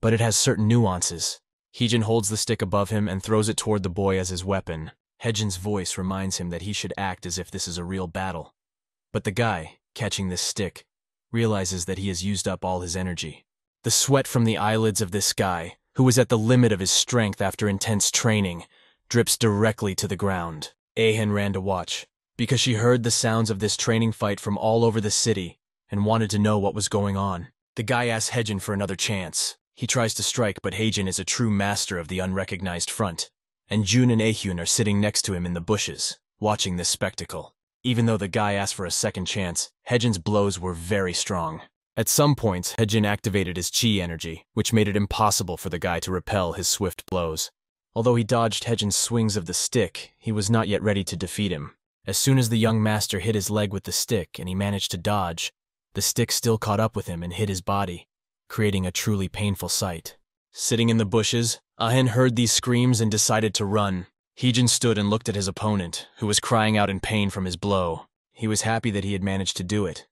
but it has certain nuances. Heijin holds the stick above him and throws it toward the boy as his weapon. Heijin's voice reminds him that he should act as if this is a real battle. But the guy, catching this stick, realizes that he has used up all his energy. The sweat from the eyelids of this guy, who was at the limit of his strength after intense training, drips directly to the ground. Ahen ran to watch, because she heard the sounds of this training fight from all over the city, and wanted to know what was going on. The guy asks Haejin for another chance. He tries to strike, but Haejin is a true master of the unrecognized front, and Jun and Ahyun are sitting next to him in the bushes, watching this spectacle. Even though the guy asked for a second chance, Haejin's blows were very strong. At some points, Haejin activated his chi energy, which made it impossible for the guy to repel his swift blows. Although he dodged Haejin's swings of the stick, he was not yet ready to defeat him. As soon as the young master hit his leg with the stick and he managed to dodge, the stick still caught up with him and hit his body, creating a truly painful sight. Sitting in the bushes, Ahen heard these screams and decided to run. Haejin stood and looked at his opponent, who was crying out in pain from his blow. He was happy that he had managed to do it.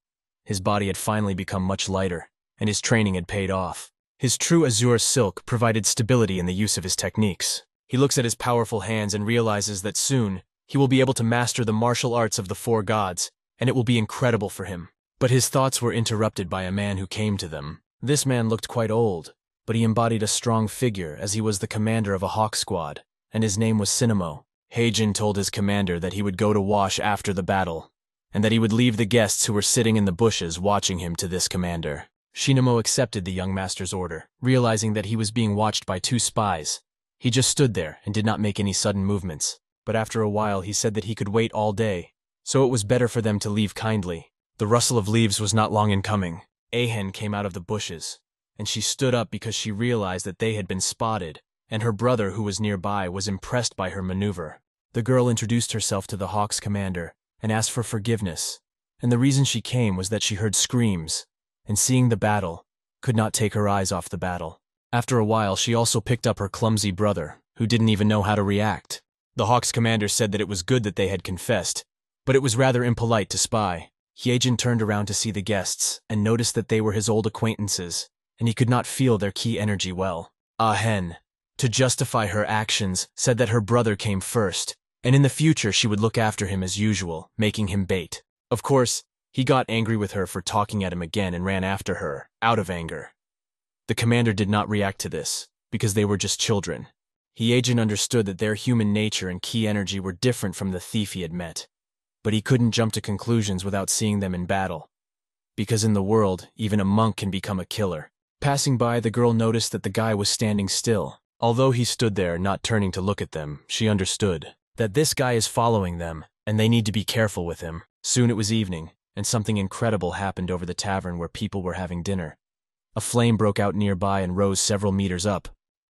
His body had finally become much lighter, and his training had paid off. His true azure silk provided stability in the use of his techniques. He looks at his powerful hands and realizes that soon he will be able to master the martial arts of the four gods, and it will be incredible for him. But his thoughts were interrupted by a man who came to them. This man looked quite old, but he embodied a strong figure as he was the commander of a hawk squad, and his name was Sinamo. Haejin told his commander that he would go to wash after the battle, and that he would leave the guests who were sitting in the bushes watching him to this commander. Shinamo accepted the young master's order, realizing that he was being watched by two spies. He just stood there and did not make any sudden movements, but after a while he said that he could wait all day, so it was better for them to leave kindly. The rustle of leaves was not long in coming. Ahen came out of the bushes, and she stood up because she realized that they had been spotted, and her brother, who was nearby, was impressed by her maneuver. The girl introduced herself to the Hawk's commander and asked for forgiveness, and the reason she came was that she heard screams, and seeing the battle, could not take her eyes off the battle. After a while, she also picked up her clumsy brother, who didn't even know how to react. The Hawk's commander said that it was good that they had confessed, but it was rather impolite to spy. Haejin turned around to see the guests and noticed that they were his old acquaintances, and he could not feel their ki energy well. Ahen, to justify her actions, said that her brother came first, and in the future she would look after him as usual, making him bait. Of course, he got angry with her for talking at him again and ran after her, out of anger. The commander did not react to this, because they were just children. Haejin understood that their human nature and ki energy were different from the thief he had met, but he couldn't jump to conclusions without seeing them in battle, because in the world, even a monk can become a killer. Passing by, the girl noticed that the guy was standing still. Although he stood there, not turning to look at them, she understood that this guy is following them, and they need to be careful with him. Soon it was evening, and something incredible happened over the tavern where people were having dinner. A flame broke out nearby and rose several meters up.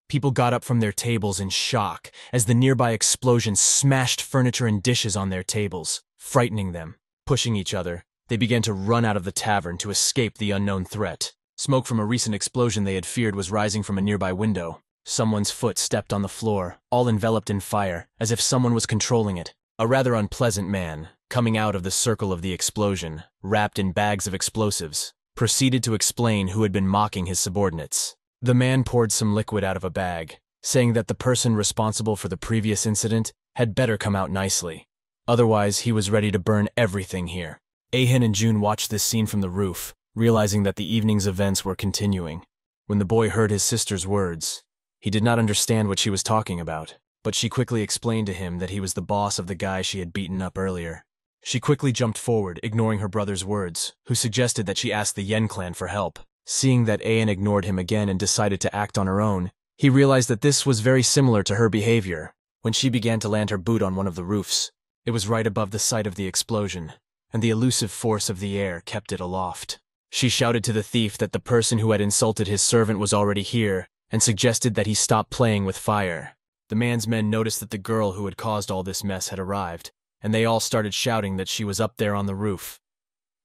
People got up from their tables in shock as the nearby explosion smashed furniture and dishes on their tables, frightening them. Pushing each other, they began to run out of the tavern to escape the unknown threat. Smoke from a recent explosion they had feared was rising from a nearby window. Someone's foot stepped on the floor, all enveloped in fire, as if someone was controlling it. A rather unpleasant man, coming out of the circle of the explosion, wrapped in bags of explosives, proceeded to explain who had been mocking his subordinates. The man poured some liquid out of a bag, saying that the person responsible for the previous incident had better come out nicely. Otherwise, he was ready to burn everything here. Ahin and Jun watched this scene from the roof, realizing that the evening's events were continuing. When the boy heard his sister's words, he did not understand what she was talking about, but she quickly explained to him that he was the boss of the guy she had beaten up earlier. She quickly jumped forward, ignoring her brother's words, who suggested that she ask the Yen clan for help. Seeing that Ayan ignored him again and decided to act on her own, he realized that this was very similar to her behavior when she began to land her boot on one of the roofs. It was right above the site of the explosion, and the elusive force of the air kept it aloft. She shouted to the thief that the person who had insulted his servant was already here, and suggested that he stop playing with fire. The man's men noticed that the girl who had caused all this mess had arrived, and they all started shouting that she was up there on the roof.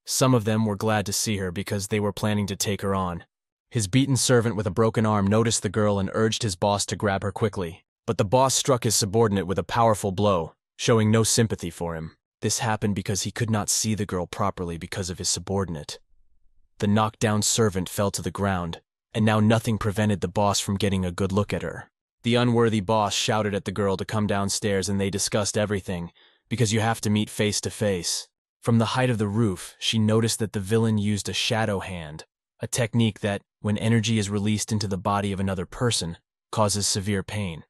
Some of them were glad to see her because they were planning to take her on. His beaten servant with a broken arm noticed the girl and urged his boss to grab her quickly, but the boss struck his subordinate with a powerful blow, showing no sympathy for him. This happened because he could not see the girl properly because of his subordinate. The knocked-down servant fell to the ground, and now nothing prevented the boss from getting a good look at her. The unworthy boss shouted at the girl to come downstairs and they discussed everything, because you have to meet face to face. From the height of the roof, she noticed that the villain used a shadow hand, a technique that, when energy is released into the body of another person, causes severe pain.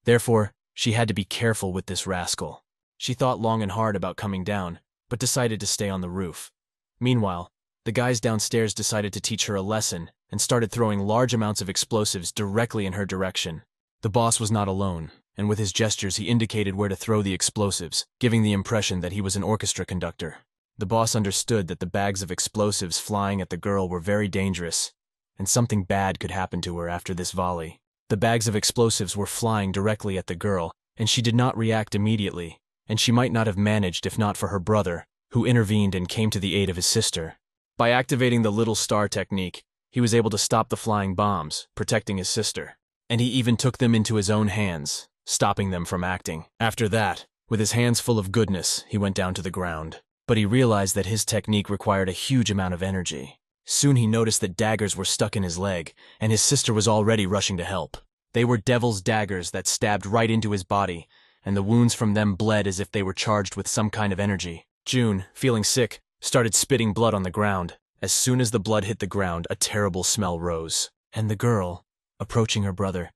Therefore, she had to be careful with this rascal. She thought long and hard about coming down, but decided to stay on the roof. Meanwhile, The guys downstairs decided to teach her a lesson and started throwing large amounts of explosives directly in her direction. The boss was not alone, and with his gestures he indicated where to throw the explosives, giving the impression that he was an orchestra conductor. The boss understood that the bags of explosives flying at the girl were very dangerous, and something bad could happen to her after this volley. The bags of explosives were flying directly at the girl, and she did not react immediately, and she might not have managed if not for her brother, who intervened and came to the aid of his sister. By activating the little star technique, he was able to stop the flying bombs, protecting his sister. And he even took them into his own hands, stopping them from acting. After that, with his hands full of goodness, he went down to the ground. But he realized that his technique required a huge amount of energy. Soon he noticed that daggers were stuck in his leg, and his sister was already rushing to help. They were devil's daggers that stabbed right into his body, and the wounds from them bled as if they were charged with some kind of energy. June, feeling sick, started spitting blood on the ground. As soon as the blood hit the ground, a terrible smell rose. And the girl, approaching her brother,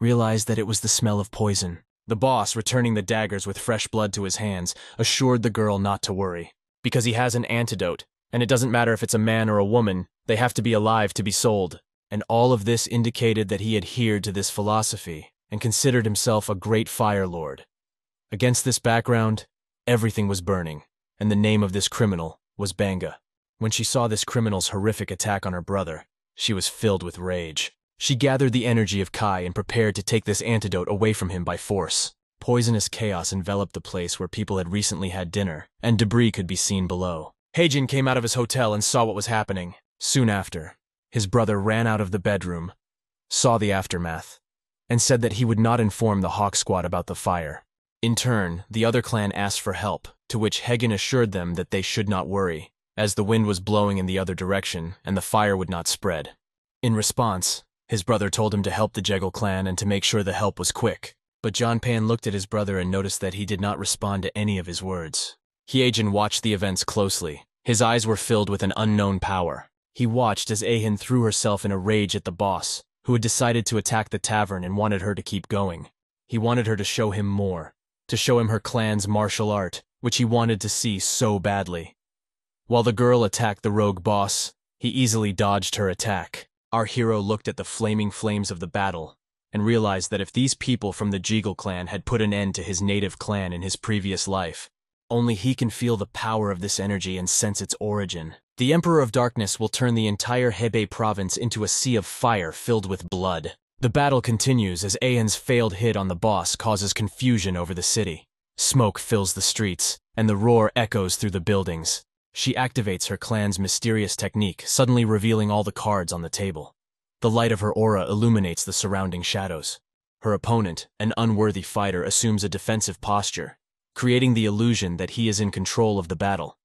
realized that it was the smell of poison. The boss, returning the daggers with fresh blood to his hands, assured the girl not to worry, because he has an antidote, and it doesn't matter if it's a man or a woman, they have to be alive to be sold. And all of this indicated that he adhered to this philosophy and considered himself a great fire lord. Against this background, everything was burning, and the name of this criminal was Manga. When she saw this criminal's horrific attack on her brother, she was filled with rage. She gathered the energy of Kai and prepared to take this antidote away from him by force. Poisonous chaos enveloped the place where people had recently had dinner, and debris could be seen below. Heijin came out of his hotel and saw what was happening. Soon after, his brother ran out of the bedroom, saw the aftermath, and said that he would not inform the Hawk Squad about the fire. In turn, the other clan asked for help, to which Heijin assured them that they should not worry, as the wind was blowing in the other direction and the fire would not spread. In response, his brother told him to help the Jegal clan and to make sure the help was quick. But John Pan looked at his brother and noticed that he did not respond to any of his words. Heijin watched the events closely. His eyes were filled with an unknown power. He watched as Ahin threw herself in a rage at the boss, who had decided to attack the tavern and wanted her to keep going. He wanted her to show him more, to show him her clan's martial art, which he wanted to see so badly. While the girl attacked the rogue boss, he easily dodged her attack. Our hero looked at the flaming flames of the battle and realized that if these people from the Jegal clan had put an end to his native clan in his previous life, only he can feel the power of this energy and sense its origin. The Emperor of Darkness will turn the entire Hebei province into a sea of fire filled with blood. The battle continues as Ahin's failed hit on the boss causes confusion over the city. Smoke fills the streets, and the roar echoes through the buildings. She activates her clan's mysterious technique, suddenly revealing all the cards on the table. The light of her aura illuminates the surrounding shadows. Her opponent, an unworthy fighter, assumes a defensive posture, creating the illusion that he is in control of the battle.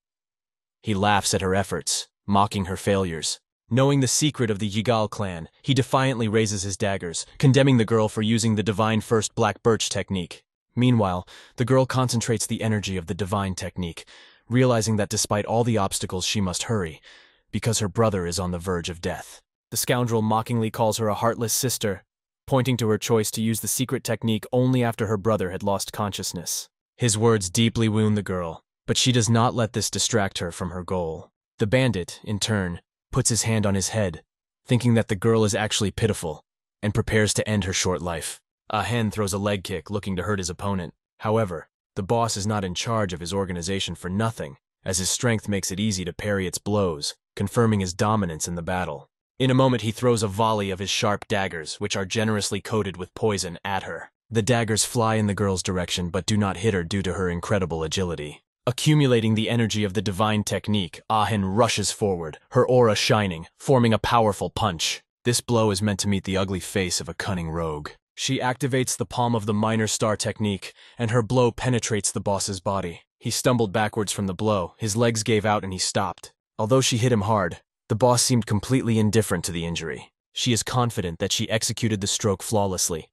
He laughs at her efforts, mocking her failures. Knowing the secret of the Yigal clan, he defiantly raises his daggers, condemning the girl for using the Divine First Black Birch technique. Meanwhile, the girl concentrates the energy of the Divine technique, realizing that despite all the obstacles she must hurry, because her brother is on the verge of death. The scoundrel mockingly calls her a heartless sister, pointing to her choice to use the secret technique only after her brother had lost consciousness. His words deeply wound the girl, but she does not let this distract her from her goal. The bandit, in turn, puts his hand on his head, thinking that the girl is actually pitiful, and prepares to end her short life. Ahin throws a leg kick, looking to hurt his opponent. However, the boss is not in charge of his organization for nothing, as his strength makes it easy to parry its blows, confirming his dominance in the battle. In a moment he throws a volley of his sharp daggers, which are generously coated with poison, at her. The daggers fly in the girl's direction but do not hit her due to her incredible agility. Accumulating the energy of the divine technique, Ahin rushes forward, her aura shining, forming a powerful punch. This blow is meant to meet the ugly face of a cunning rogue. She activates the palm of the minor star technique, and her blow penetrates the boss's body. He stumbled backwards from the blow, his legs gave out and he stopped. Although she hit him hard, the boss seemed completely indifferent to the injury. She is confident that she executed the stroke flawlessly,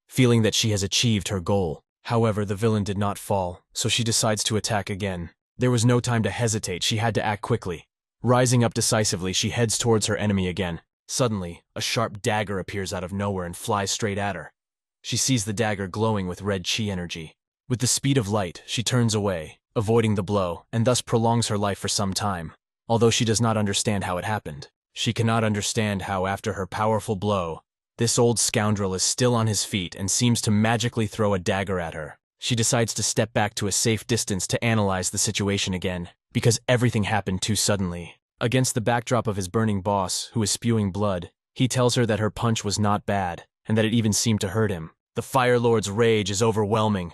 feeling that she has achieved her goal. However, the villain did not fall, so she decides to attack again. There was no time to hesitate, she had to act quickly. Rising up decisively, she heads towards her enemy again. Suddenly, a sharp dagger appears out of nowhere and flies straight at her. She sees the dagger glowing with red chi energy. With the speed of light, she turns away, avoiding the blow, and thus prolongs her life for some time. although she does not understand how it happened. She cannot understand how, after her powerful blow, this old scoundrel is still on his feet and seems to magically throw a dagger at her. She decides to step back to a safe distance to analyze the situation again, because everything happened too suddenly. Against the backdrop of his burning boss, who is spewing blood, he tells her that her punch was not bad, and that it even seemed to hurt him. The Fire Lord's rage is overwhelming,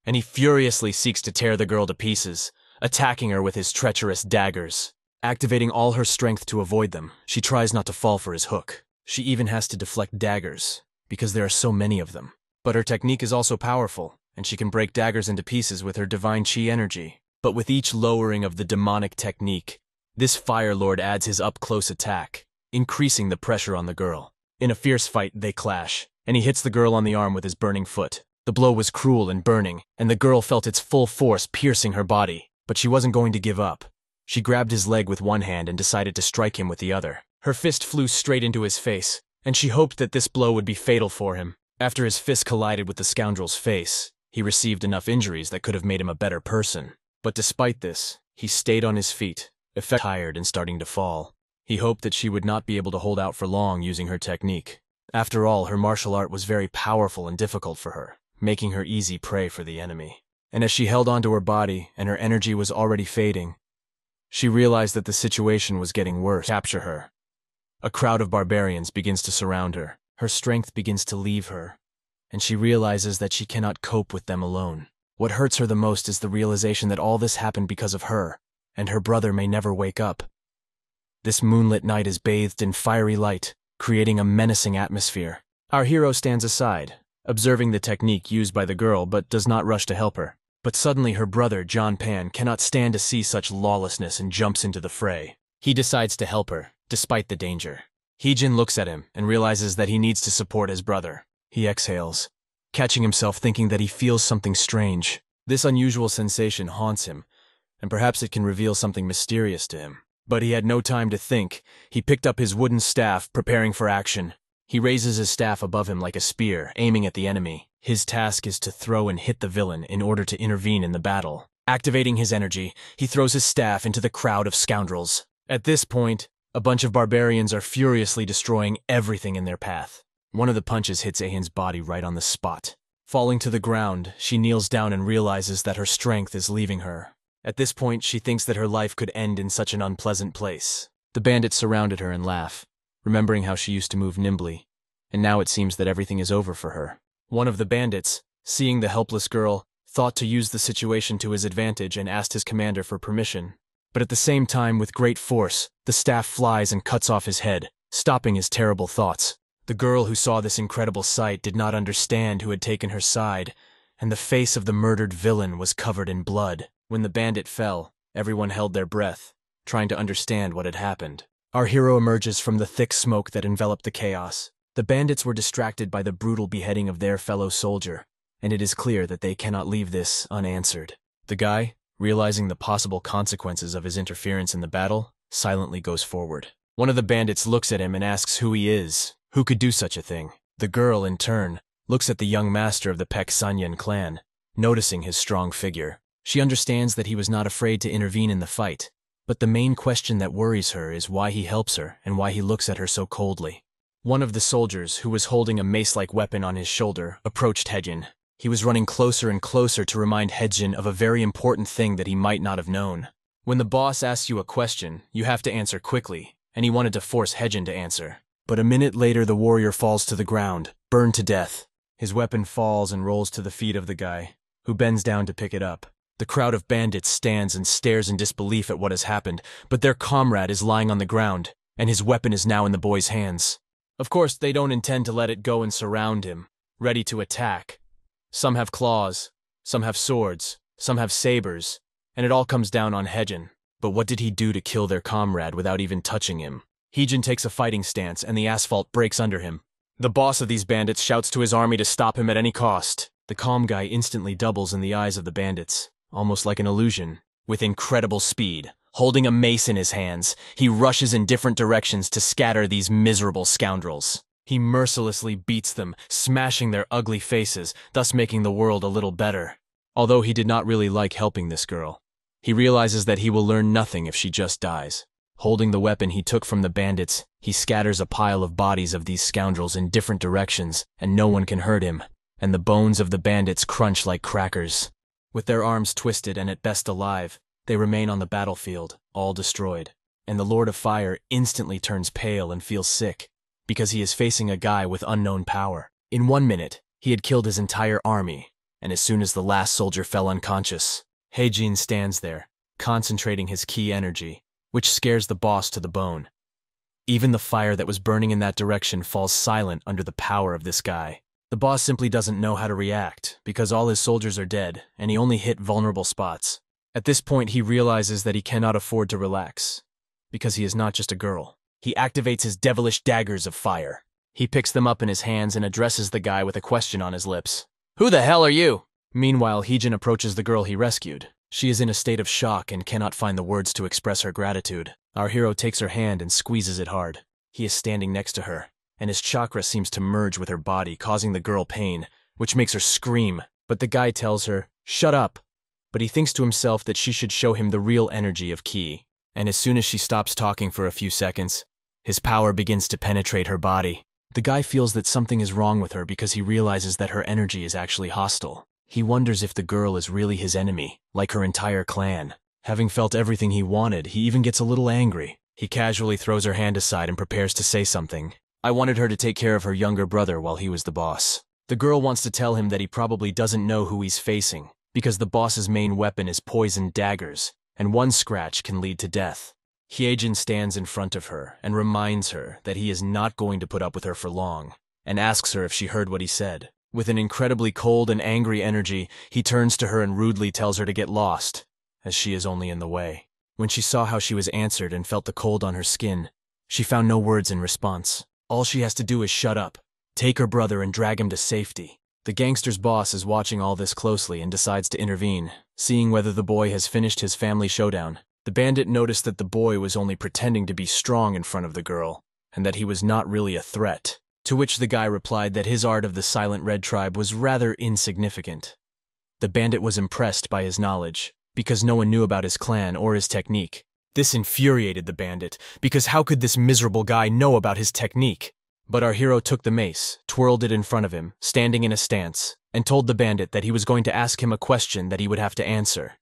and he furiously seeks to tear the girl to pieces, attacking her with his treacherous daggers. Activating all her strength to avoid them, she tries not to fall for his hook. She even has to deflect daggers, because there are so many of them. But her technique is also powerful, and she can break daggers into pieces with her divine chi energy. But with each lowering of the demonic technique, this Fire Lord adds his up-close attack, increasing the pressure on the girl. In a fierce fight, they clash, and he hits the girl on the arm with his burning foot. The blow was cruel and burning, and the girl felt its full force piercing her body. But she wasn't going to give up. She grabbed his leg with one hand and decided to strike him with the other. Her fist flew straight into his face, and she hoped that this blow would be fatal for him. After his fist collided with the scoundrel's face, he received enough injuries that could have made him a better person. But despite this, he stayed on his feet, tired and starting to fall. He hoped that she would not be able to hold out for long using her technique. After all, her martial art was very powerful and difficult for her, making her easy prey for the enemy. And as she held onto her body and her energy was already fading, she realized that the situation was getting worse. Capture her. A crowd of barbarians begins to surround her. Her strength begins to leave her, and she realizes that she cannot cope with them alone. What hurts her the most is the realization that all this happened because of her, and her brother may never wake up. This moonlit night is bathed in fiery light, creating a menacing atmosphere. Our hero stands aside, observing the technique used by the girl, but does not rush to help her. But suddenly her brother, John Pan, cannot stand to see such lawlessness and jumps into the fray. He decides to help her, despite the danger. Heejin looks at him and realizes that he needs to support his brother. He exhales, catching himself thinking that he feels something strange. This unusual sensation haunts him, and perhaps it can reveal something mysterious to him. But he had no time to think. He picked up his wooden staff, preparing for action. He raises his staff above him like a spear, aiming at the enemy. His task is to throw and hit the villain in order to intervene in the battle. Activating his energy, he throws his staff into the crowd of scoundrels. At this point, a bunch of barbarians are furiously destroying everything in their path. One of the punches hits Ahin's body right on the spot. Falling to the ground, she kneels down and realizes that her strength is leaving her. At this point, she thinks that her life could end in such an unpleasant place. The bandits surrounded her and laugh, remembering how she used to move nimbly, and now it seems that everything is over for her. One of the bandits, seeing the helpless girl, thought to use the situation to his advantage and asked his commander for permission. But at the same time, with great force, the staff flies and cuts off his head, stopping his terrible thoughts. The girl who saw this incredible sight did not understand who had taken her side, and the face of the murdered villain was covered in blood. When the bandit fell, everyone held their breath, trying to understand what had happened. Our hero emerges from the thick smoke that enveloped the chaos. The bandits were distracted by the brutal beheading of their fellow soldier, and it is clear that they cannot leave this unanswered. The guy, realizing the possible consequences of his interference in the battle, silently goes forward. One of the bandits looks at him and asks who he is, who could do such a thing. The girl, in turn, looks at the young master of the Pek Sanyan clan, noticing his strong figure. She understands that he was not afraid to intervene in the fight, but the main question that worries her is why he helps her and why he looks at her so coldly. One of the soldiers, who was holding a mace-like weapon on his shoulder, approached Hejin. He was running closer and closer to remind Hejin of a very important thing that he might not have known. When the boss asks you a question, you have to answer quickly, and he wanted to force Hejin to answer. But a minute later the warrior falls to the ground, burned to death. His weapon falls and rolls to the feet of the guy, who bends down to pick it up. The crowd of bandits stands and stares in disbelief at what has happened, but their comrade is lying on the ground, and his weapon is now in the boy's hands. Of course, they don't intend to let it go and surround him, ready to attack. Some have claws, some have swords, some have sabers, and it all comes down on Hejin. But what did he do to kill their comrade without even touching him? Hejin takes a fighting stance and the asphalt breaks under him. The boss of these bandits shouts to his army to stop him at any cost. The calm guy instantly doubles in the eyes of the bandits, almost like an illusion. With incredible speed, holding a mace in his hands, he rushes in different directions to scatter these miserable scoundrels. He mercilessly beats them, smashing their ugly faces, thus making the world a little better. Although he did not really like helping this girl, He realizes that he will learn nothing if she just dies. Holding the weapon he took from the bandits, he scatters a pile of bodies of these scoundrels in different directions, and no one can hurt him, and the bones of the bandits crunch like crackers. With their arms twisted and at best alive, they remain on the battlefield, all destroyed. And the Lord of Fire instantly turns pale and feels sick, because he is facing a guy with unknown power. In 1 minute, he had killed his entire army, and as soon as the last soldier fell unconscious, Heijin stands there, concentrating his ki energy, which scares the boss to the bone. Even the fire that was burning in that direction falls silent under the power of this guy. The boss simply doesn't know how to react, because all his soldiers are dead, and he only hit vulnerable spots. At this point, he realizes that he cannot afford to relax, because he is not just a girl. He activates his devilish daggers of fire. He picks them up in his hands and addresses the guy with a question on his lips. "Who the hell are you?" Meanwhile, Heijin approaches the girl he rescued. She is in a state of shock and cannot find the words to express her gratitude. Our hero takes her hand and squeezes it hard. He is standing next to her, and his chakra seems to merge with her body, causing the girl pain, which makes her scream. But the guy tells her, "Shut up." But he thinks to himself that she should show him the real energy of ki. And as soon as she stops talking for a few seconds, his power begins to penetrate her body. The guy feels that something is wrong with her because he realizes that her energy is actually hostile. He wonders if the girl is really his enemy, like her entire clan. Having felt everything he wanted, he even gets a little angry. He casually throws her hand aside and prepares to say something. I wanted her to take care of her younger brother while he was the boss. The girl wants to tell him that he probably doesn't know who he's facing, because the boss's main weapon is poisoned daggers, and one scratch can lead to death. Hyejin stands in front of her and reminds her that he is not going to put up with her for long, and asks her if she heard what he said. With an incredibly cold and angry energy, he turns to her and rudely tells her to get lost, as she is only in the way. When she saw how she was answered and felt the cold on her skin, she found no words in response. All she has to do is shut up, take her brother and drag him to safety. The gangster's boss is watching all this closely and decides to intervene, seeing whether the boy has finished his family showdown. The bandit noticed that the boy was only pretending to be strong in front of the girl, and that he was not really a threat. To which the guy replied that his art of the Silent Red tribe was rather insignificant. The bandit was impressed by his knowledge, because no one knew about his clan or his technique. This infuriated the bandit, because how could this miserable guy know about his technique? But our hero took the mace, twirled it in front of him, standing in a stance, and told the bandit that he was going to ask him a question that he would have to answer.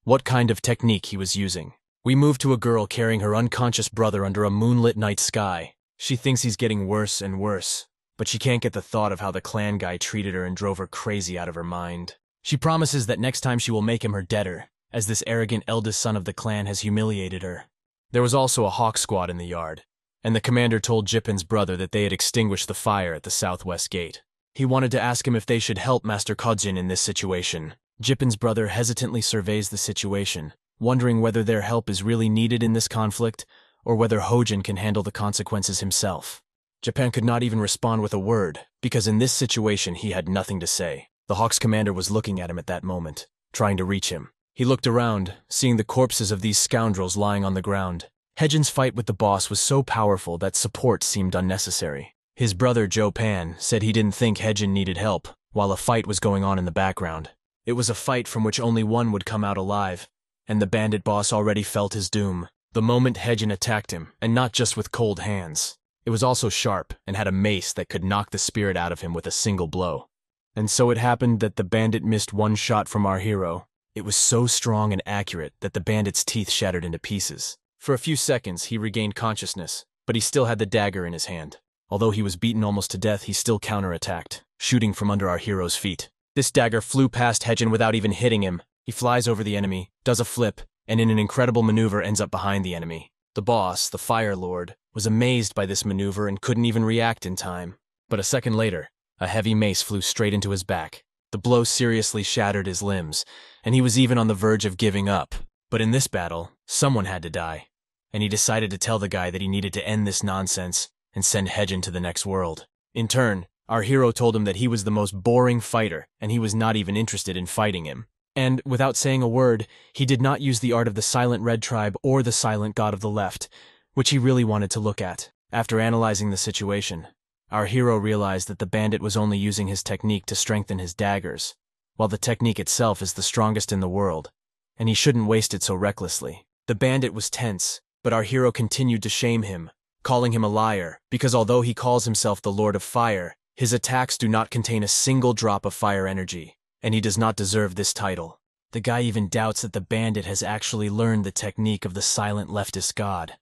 What kind of technique he was using. We move to a girl carrying her unconscious brother under a moonlit night sky. She thinks he's getting worse and worse, but she can't get the thought of how the clan guy treated her and drove her crazy out of her mind. She promises that next time she will make him her debtor, as this arrogant eldest son of the clan has humiliated her. There was also a hawk squad in the yard, and the commander told Jippin's brother that they had extinguished the fire at the southwest gate. He wanted to ask him if they should help Master Kojin in this situation. Jippin's brother hesitantly surveys the situation, wondering whether their help is really needed in this conflict, or whether Hojin can handle the consequences himself. Japan could not even respond with a word, because in this situation he had nothing to say. The Hawk's commander was looking at him at that moment, trying to reach him. He looked around, seeing the corpses of these scoundrels lying on the ground. Heijin's fight with the boss was so powerful that support seemed unnecessary. His brother Joe Pan said he didn't think Heijin needed help, while a fight was going on in the background. It was a fight from which only one would come out alive, and the bandit boss already felt his doom. The moment Heijin attacked him, and not just with cold hands. It was also sharp and had a mace that could knock the spirit out of him with a single blow. And so it happened that the bandit missed one shot from our hero. It was so strong and accurate that the bandit's teeth shattered into pieces. For a few seconds, he regained consciousness, but he still had the dagger in his hand. Although he was beaten almost to death, he still counterattacked, shooting from under our hero's feet. This dagger flew past Heijin without even hitting him. He flies over the enemy, does a flip, and in an incredible maneuver ends up behind the enemy. The boss, the Fire Lord, was amazed by this maneuver and couldn't even react in time. But a second later, a heavy mace flew straight into his back. The blow seriously shattered his limbs, and he was even on the verge of giving up. But in this battle, someone had to die, and he decided to tell the guy that he needed to end this nonsense and send Heijin to the next world. In turn, our hero told him that he was the most boring fighter, and he was not even interested in fighting him. And, without saying a word, he did not use the art of the Silent Red tribe or the Silent God of the Left, which he really wanted to look at. After analyzing the situation, our hero realized that the bandit was only using his technique to strengthen his daggers, while the technique itself is the strongest in the world, and he shouldn't waste it so recklessly. The bandit was tense, but our hero continued to shame him, calling him a liar, because although he calls himself the Lord of Fire, his attacks do not contain a single drop of fire energy, and he does not deserve this title. The guy even doubts that the bandit has actually learned the technique of the silent leftist god.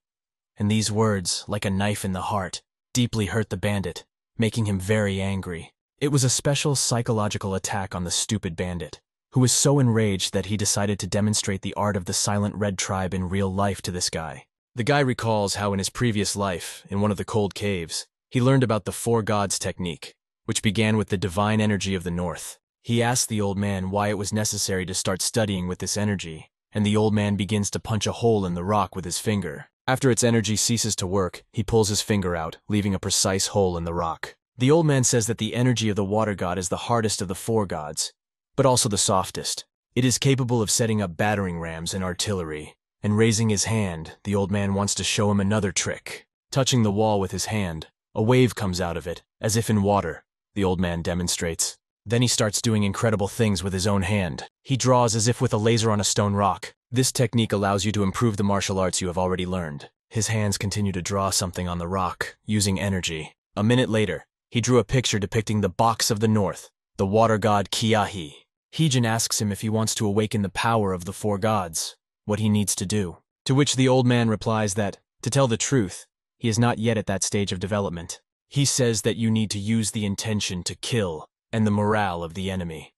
And these words, like a knife in the heart, deeply hurt the bandit, making him very angry. It was a special psychological attack on the stupid bandit, who was so enraged that he decided to demonstrate the art of the Silent Red tribe in real life to this guy. The guy recalls how in his previous life, in one of the cold caves, he learned about the Four Gods technique, which began with the divine energy of the north. He asked the old man why it was necessary to start studying with this energy, and the old man begins to punch a hole in the rock with his finger. After its energy ceases to work, he pulls his finger out, leaving a precise hole in the rock. The old man says that the energy of the water god is the hardest of the four gods, but also the softest. It is capable of setting up battering rams and artillery. And raising his hand, the old man wants to show him another trick. Touching the wall with his hand, a wave comes out of it, as if in water, the old man demonstrates. Then he starts doing incredible things with his own hand. He draws as if with a laser on a stone rock. This technique allows you to improve the martial arts you have already learned. His hands continue to draw something on the rock, using energy. A minute later, he drew a picture depicting the Box of the North, the water god Kiahi. Heejin asks him if he wants to awaken the power of the four gods, what he needs to do. To which the old man replies that, to tell the truth, he is not yet at that stage of development. He says that you need to use the intention to kill and the morale of the enemy.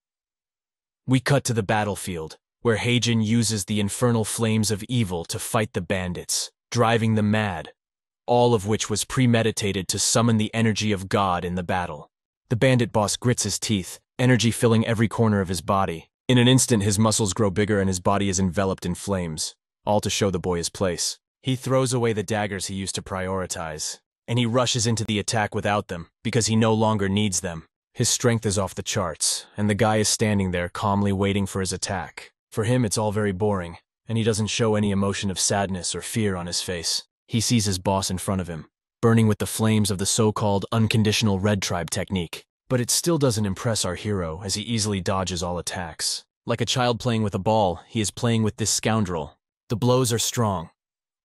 We cut to the battlefield, where Heijin uses the infernal flames of evil to fight the bandits, driving them mad, all of which was premeditated to summon the energy of God in the battle. The bandit boss grits his teeth, energy filling every corner of his body. In an instant, his muscles grow bigger and his body is enveloped in flames, all to show the boy his place. He throws away the daggers he used to prioritize, and he rushes into the attack without them, because he no longer needs them. His strength is off the charts, and the guy is standing there calmly waiting for his attack. For him, it's all very boring, and he doesn't show any emotion of sadness or fear on his face. He sees his boss in front of him, burning with the flames of the so-called unconditional red tribe technique. But it still doesn't impress our hero, as he easily dodges all attacks. Like a child playing with a ball, he is playing with this scoundrel. The blows are strong,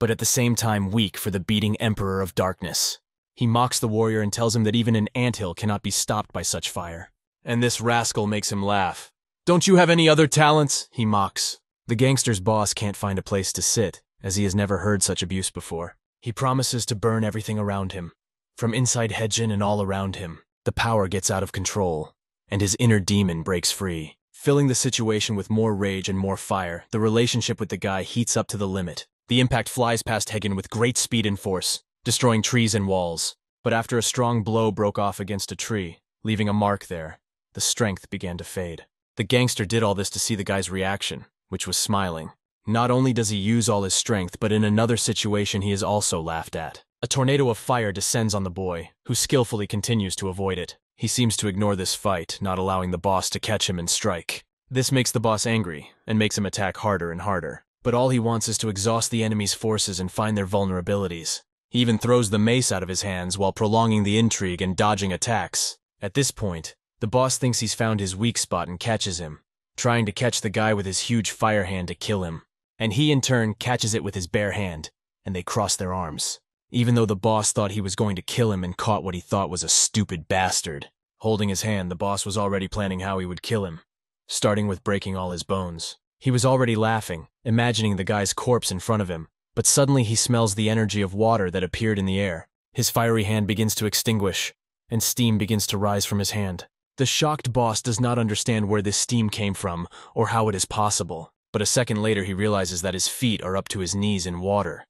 but at the same time weak for the beating Emperor of Darkness. He mocks the warrior and tells him that even an anthill cannot be stopped by such fire. And this rascal makes him laugh. "Don't you have any other talents?" he mocks. The gangster's boss can't find a place to sit, as he has never heard such abuse before. He promises to burn everything around him. From inside Heijin and all around him, the power gets out of control, and his inner demon breaks free. Filling the situation with more rage and more fire, the relationship with the guy heats up to the limit. The impact flies past Heijin with great speed and force, destroying trees and walls. But after a strong blow broke off against a tree, leaving a mark there, the strength began to fade. The gangster did all this to see the guy's reaction, which was smiling. Not only does he use all his strength, but in another situation he is also laughed at. A tornado of fire descends on the boy, who skillfully continues to avoid it. He seems to ignore this fight, not allowing the boss to catch him and strike. This makes the boss angry, and makes him attack harder and harder. But all he wants is to exhaust the enemy's forces and find their vulnerabilities. He even throws the mace out of his hands while prolonging the intrigue and dodging attacks. At this point, the boss thinks he's found his weak spot and catches him, trying to catch the guy with his huge fire hand to kill him. And he in turn catches it with his bare hand, and they cross their arms. Even though the boss thought he was going to kill him and caught what he thought was a stupid bastard. Holding his hand, the boss was already planning how he would kill him, starting with breaking all his bones. He was already laughing, imagining the guy's corpse in front of him, but suddenly he smells the energy of water that appeared in the air. His fiery hand begins to extinguish, and steam begins to rise from his hand. The shocked boss does not understand where this steam came from or how it is possible, but a second later he realizes that his feet are up to his knees in water.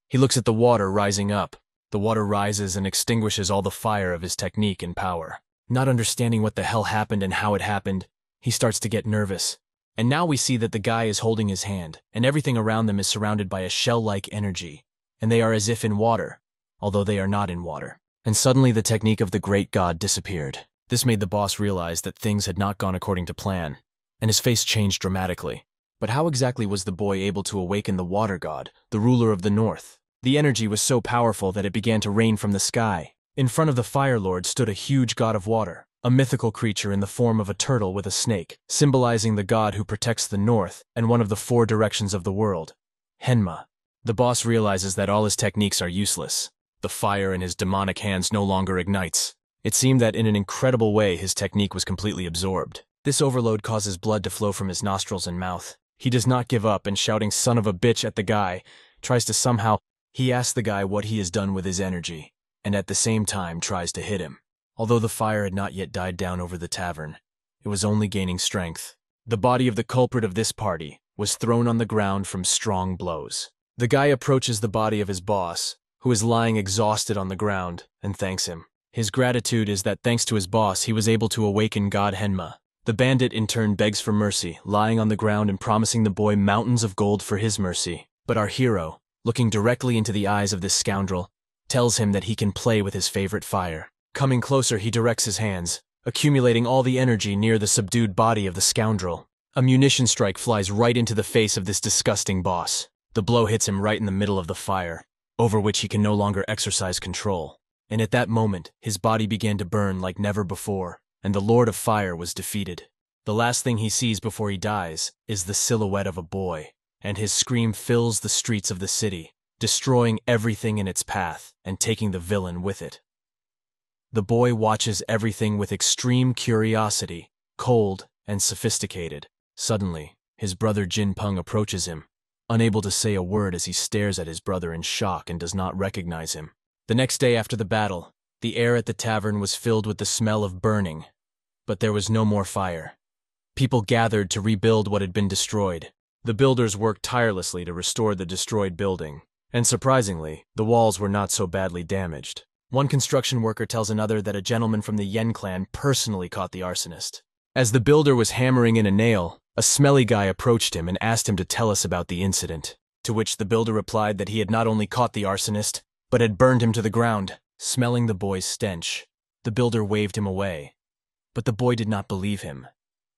He looks at the water rising up. The water rises and extinguishes all the fire of his technique and power. Not understanding what the hell happened and how it happened, he starts to get nervous. And now we see that the guy is holding his hand, and everything around them is surrounded by a shell-like energy, and they are as if in water, although they are not in water. And suddenly the technique of the great god disappeared. This made the boss realize that things had not gone according to plan, and his face changed dramatically. But how exactly was the boy able to awaken the water god, the ruler of the north? The energy was so powerful that it began to rain from the sky. In front of the Fire Lord stood a huge god of water, a mythical creature in the form of a turtle with a snake, symbolizing the god who protects the north and one of the four directions of the world. Henma. The boss realizes that all his techniques are useless. The fire in his demonic hands no longer ignites. It seemed that in an incredible way his technique was completely absorbed. This overload causes blood to flow from his nostrils and mouth. He does not give up and shouting "son of a bitch" at the guy, tries to somehow. He asks the guy what he has done with his energy, and at the same time tries to hit him. Although the fire had not yet died down over the tavern, it was only gaining strength. The body of the culprit of this party was thrown on the ground from strong blows. The guy approaches the body of his boss, who is lying exhausted on the ground, and thanks him. His gratitude is that thanks to his boss he was able to awaken God Henma. The bandit in turn begs for mercy, lying on the ground and promising the boy mountains of gold for his mercy. But our hero, looking directly into the eyes of this scoundrel, tells him that he can play with his favorite fire. Coming closer, he directs his hands, accumulating all the energy near the subdued body of the scoundrel. A munition strike flies right into the face of this disgusting boss. The blow hits him right in the middle of the fire, over which he can no longer exercise control. And at that moment, his body began to burn like never before, and the Lord of Fire was defeated. The last thing he sees before he dies is the silhouette of a boy, and his scream fills the streets of the city, destroying everything in its path and taking the villain with it. The boy watches everything with extreme curiosity, cold and sophisticated. Suddenly, his brother Jin Peng approaches him, unable to say a word as he stares at his brother in shock and does not recognize him. The next day after the battle, the air at the tavern was filled with the smell of burning, but there was no more fire. People gathered to rebuild what had been destroyed. The builders worked tirelessly to restore the destroyed building, and surprisingly, the walls were not so badly damaged. One construction worker tells another that a gentleman from the Yen clan personally caught the arsonist. As the builder was hammering in a nail, a smelly guy approached him and asked him to tell us about the incident, to which the builder replied that he had not only caught the arsonist, but had burned him to the ground. Smelling the boy's stench, the builder waved him away. But the boy did not believe him,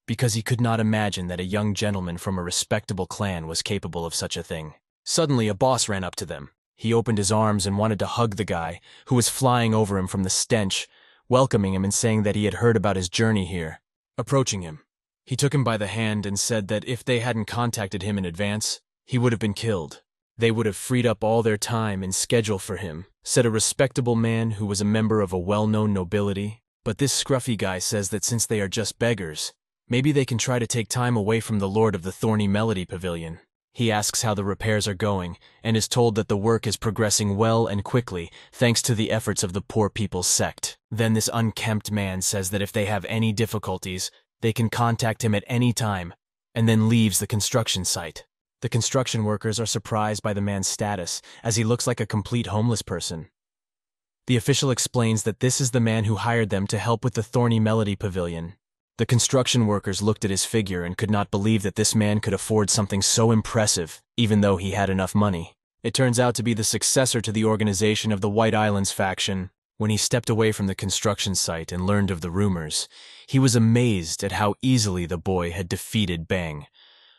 because he could not imagine that a young gentleman from a respectable clan was capable of such a thing. Suddenly, a boss ran up to them. He opened his arms and wanted to hug the guy, who was flying over him from the stench, welcoming him and saying that he had heard about his journey here. Approaching him, he took him by the hand and said that if they hadn't contacted him in advance, he would have been killed. They would have freed up all their time and schedule for him, said a respectable man who was a member of a well-known nobility. But this scruffy guy says that since they are just beggars, maybe they can try to take time away from the Lord of the Thorny Melody Pavilion. He asks how the repairs are going, and is told that the work is progressing well and quickly, thanks to the efforts of the Poor People's Sect. Then this unkempt man says that if they have any difficulties, they can contact him at any time, and then leaves the construction site. The construction workers are surprised by the man's status, as he looks like a complete homeless person. The official explains that this is the man who hired them to help with the Thorny Melody Pavilion. The construction workers looked at his figure and could not believe that this man could afford something so impressive, even though he had enough money. It turns out to be the successor to the organization of the White Islands faction. When he stepped away from the construction site and learned of the rumors, he was amazed at how easily the boy had defeated Bang,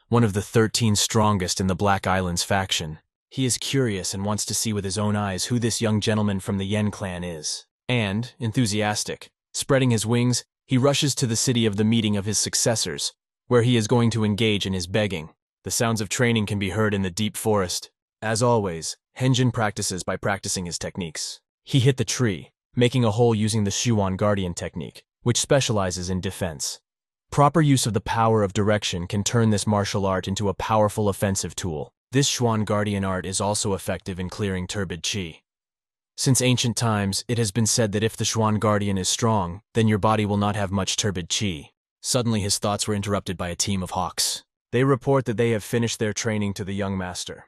one of the 13 strongest in the Black Islands faction. He is curious and wants to see with his own eyes who this young gentleman from the Yen clan is. And, enthusiastic, spreading his wings, he rushes to the city of the meeting of his successors, where he is going to engage in his begging. The sounds of training can be heard in the deep forest. As always, Henjin practices by practicing his techniques. He hit the tree, making a hole using the Shuan Guardian technique, which specializes in defense. Proper use of the power of direction can turn this martial art into a powerful offensive tool. This Shuan Guardian art is also effective in clearing turbid chi. Since ancient times, it has been said that if the Shuan Guardian is strong, then your body will not have much turbid chi. Suddenly his thoughts were interrupted by a team of hawks. They report that they have finished their training to the young master.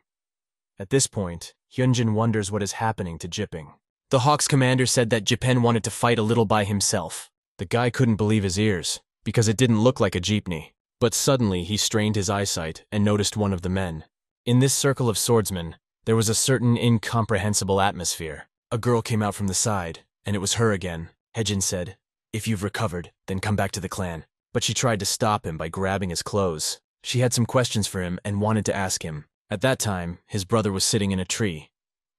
At this point, Hyunjin wonders what is happening to Jipping. The hawks commander said that Jippen wanted to fight a little by himself. The guy couldn't believe his ears, because it didn't look like a jeepney. But suddenly he strained his eyesight and noticed one of the men. In this circle of swordsmen, there was a certain incomprehensible atmosphere. A girl came out from the side, and it was her again. Hejin said, "If you've recovered, then come back to the clan." But she tried to stop him by grabbing his clothes. She had some questions for him and wanted to ask him. At that time, his brother was sitting in a tree.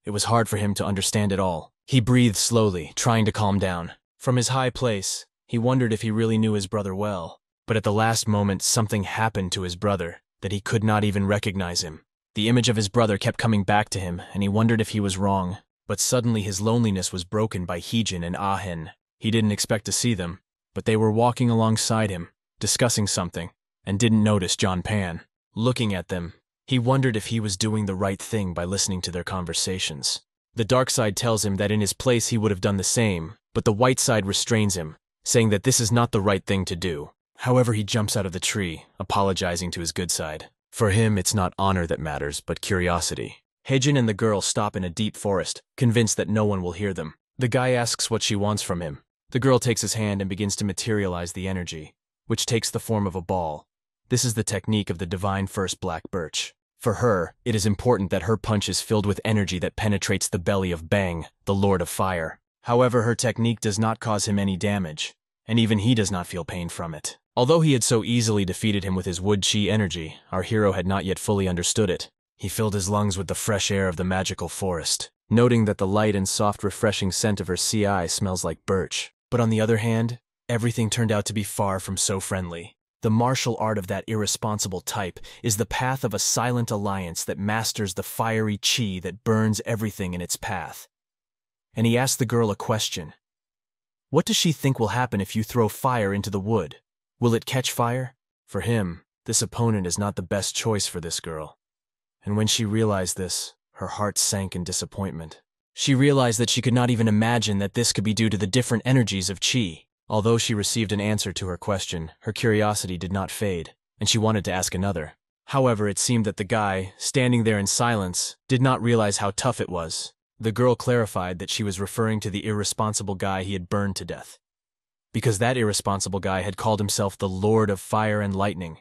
It was hard for him to understand it all. He breathed slowly, trying to calm down. From his high place, He wondered if he really knew his brother well. But at the last moment, something happened to his brother that he could not even recognize him. The image of his brother kept coming back to him, and he wondered if he was wrong. But suddenly his loneliness was broken by Heejin and Ah-hen. He didn't expect to see them, but they were walking alongside him, discussing something, and didn't notice John Pan. Looking at them, he wondered if he was doing the right thing by listening to their conversations. The dark side tells him that in his place he would have done the same, but the white side restrains him, saying that this is not the right thing to do. However, he jumps out of the tree, apologizing to his good side. For him, it's not honor that matters, but curiosity. Heijin and the girl stop in a deep forest, convinced that no one will hear them. The guy asks what she wants from him. The girl takes his hand and begins to materialize the energy, which takes the form of a ball. This is the technique of the divine first black birch. For her, it is important that her punch is filled with energy that penetrates the belly of Bang, the Lord of Fire. However, her technique does not cause him any damage, and even he does not feel pain from it. Although he had so easily defeated him with his wood chi energy, our hero had not yet fully understood it. He filled his lungs with the fresh air of the magical forest, noting that the light and soft refreshing scent of her CI smells like birch. But on the other hand, everything turned out to be far from so friendly. The martial art of that irresponsible type is the path of a silent alliance that masters the fiery chi that burns everything in its path. And he asked the girl a question. What does she think will happen if you throw fire into the wood? Will it catch fire? For him, this opponent is not the best choice for this girl. And when she realized this, her heart sank in disappointment. She realized that she could not even imagine that this could be due to the different energies of chi. Although she received an answer to her question, her curiosity did not fade, and she wanted to ask another. However, it seemed that the guy, standing there in silence, did not realize how tough it was. The girl clarified that she was referring to the irresponsible guy he had burned to death. Because that irresponsible guy had called himself the Lord of Fire and Lightning,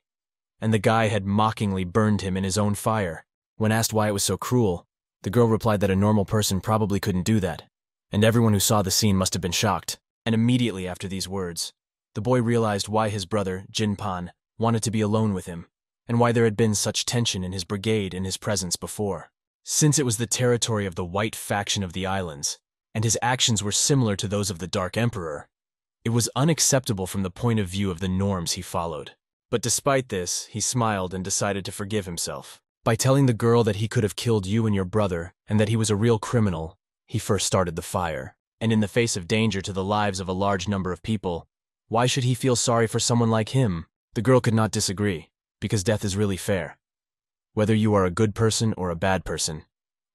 and the guy had mockingly burned him in his own fire. When asked why it was so cruel, the girl replied that a normal person probably couldn't do that, and everyone who saw the scene must have been shocked. And immediately after these words, the boy realized why his brother, Jin Pan, wanted to be alone with him, and why there had been such tension in his brigade in his presence before. Since it was the territory of the white faction of the islands, and his actions were similar to those of the Dark Emperor, it was unacceptable from the point of view of the norms he followed. But despite this, he smiled and decided to forgive himself. By telling the girl that he could have killed you and your brother, and that he was a real criminal, he first started the fire. And in the face of danger to the lives of a large number of people, why should he feel sorry for someone like him? The girl could not disagree, because death is really fair. Whether you are a good person or a bad person,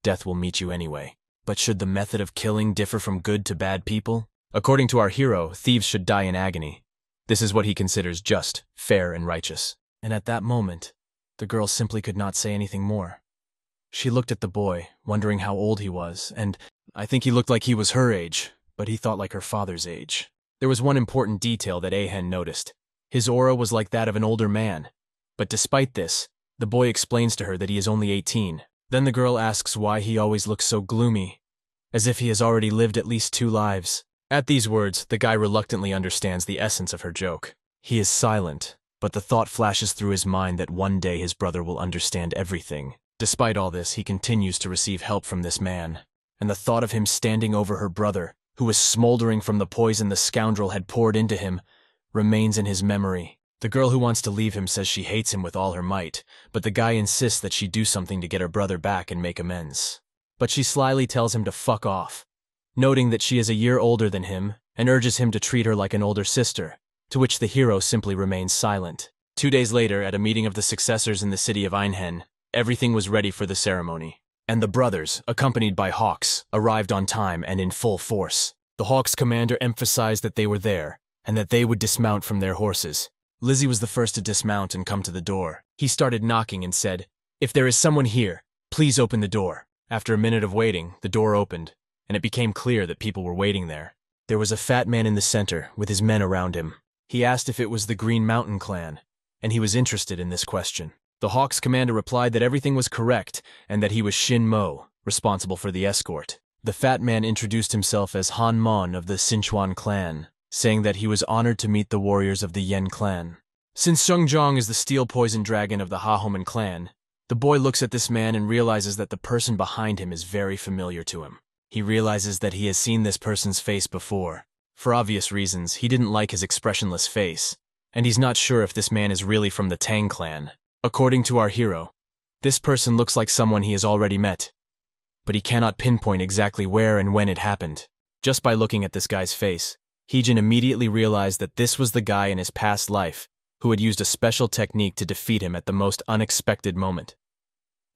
death will meet you anyway. But should the method of killing differ from good to bad people? According to our hero, thieves should die in agony. This is what he considers just, fair, and righteous. And at that moment, the girl simply could not say anything more. She looked at the boy, wondering how old he was, and I think he looked like he was her age, but he thought like her father's age. There was one important detail that Ah-hen noticed. His aura was like that of an older man. But despite this, the boy explains to her that he is only 18. Then the girl asks why he always looks so gloomy, as if he has already lived at least 2 lives. At these words, the guy reluctantly understands the essence of her joke. He is silent, but the thought flashes through his mind that one day his brother will understand everything. Despite all this, he continues to receive help from this man. And the thought of him standing over her brother, who was smoldering from the poison the scoundrel had poured into him, remains in his memory. The girl who wants to leave him says she hates him with all her might, but the guy insists that she do something to get her brother back and make amends. But she slyly tells him to fuck off, noting that she is a year older than him, and urges him to treat her like an older sister, to which the hero simply remains silent. 2 days later, at a meeting of the successors in the city of Einhen, everything was ready for the ceremony. And the brothers, accompanied by Hawks, arrived on time and in full force. The Hawks commander emphasized that they were there, and that they would dismount from their horses. Lizzie was the first to dismount and come to the door. He started knocking and said, "If there is someone here, please open the door." After a minute of waiting, the door opened, and it became clear that people were waiting there. There was a fat man in the center, with his men around him. He asked if it was the Green Mountain clan, and he was interested in this question. The Hawks commander replied that everything was correct, and that he was Shin Mo, responsible for the escort. The fat man introduced himself as Han Mon of the Sinchuan clan, saying that he was honored to meet the warriors of the Yen clan. Since Sung Jong is the steel poison dragon of the Hahoman clan, the boy looks at this man and realizes that the person behind him is very familiar to him. He realizes that he has seen this person's face before. For obvious reasons, he didn't like his expressionless face, and he's not sure if this man is really from the Tang clan. According to our hero, this person looks like someone he has already met, but he cannot pinpoint exactly where and when it happened. Just by looking at this guy's face, Heejin immediately realized that this was the guy in his past life who had used a special technique to defeat him at the most unexpected moment.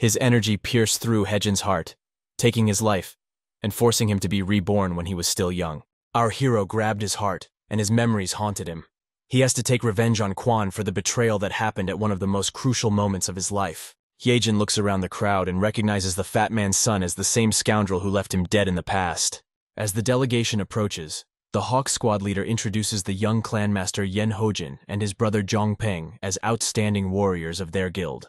His energy pierced through Heejin's heart, taking his life and forcing him to be reborn when he was still young. Our hero grabbed his heart, and his memories haunted him. He has to take revenge on Quan for the betrayal that happened at one of the most crucial moments of his life. Heejin looks around the crowd and recognizes the fat man's son as the same scoundrel who left him dead in the past. As the delegation approaches, the Hawk Squad leader introduces the young clan master Yen Hojin and his brother Zhong Peng as outstanding warriors of their guild.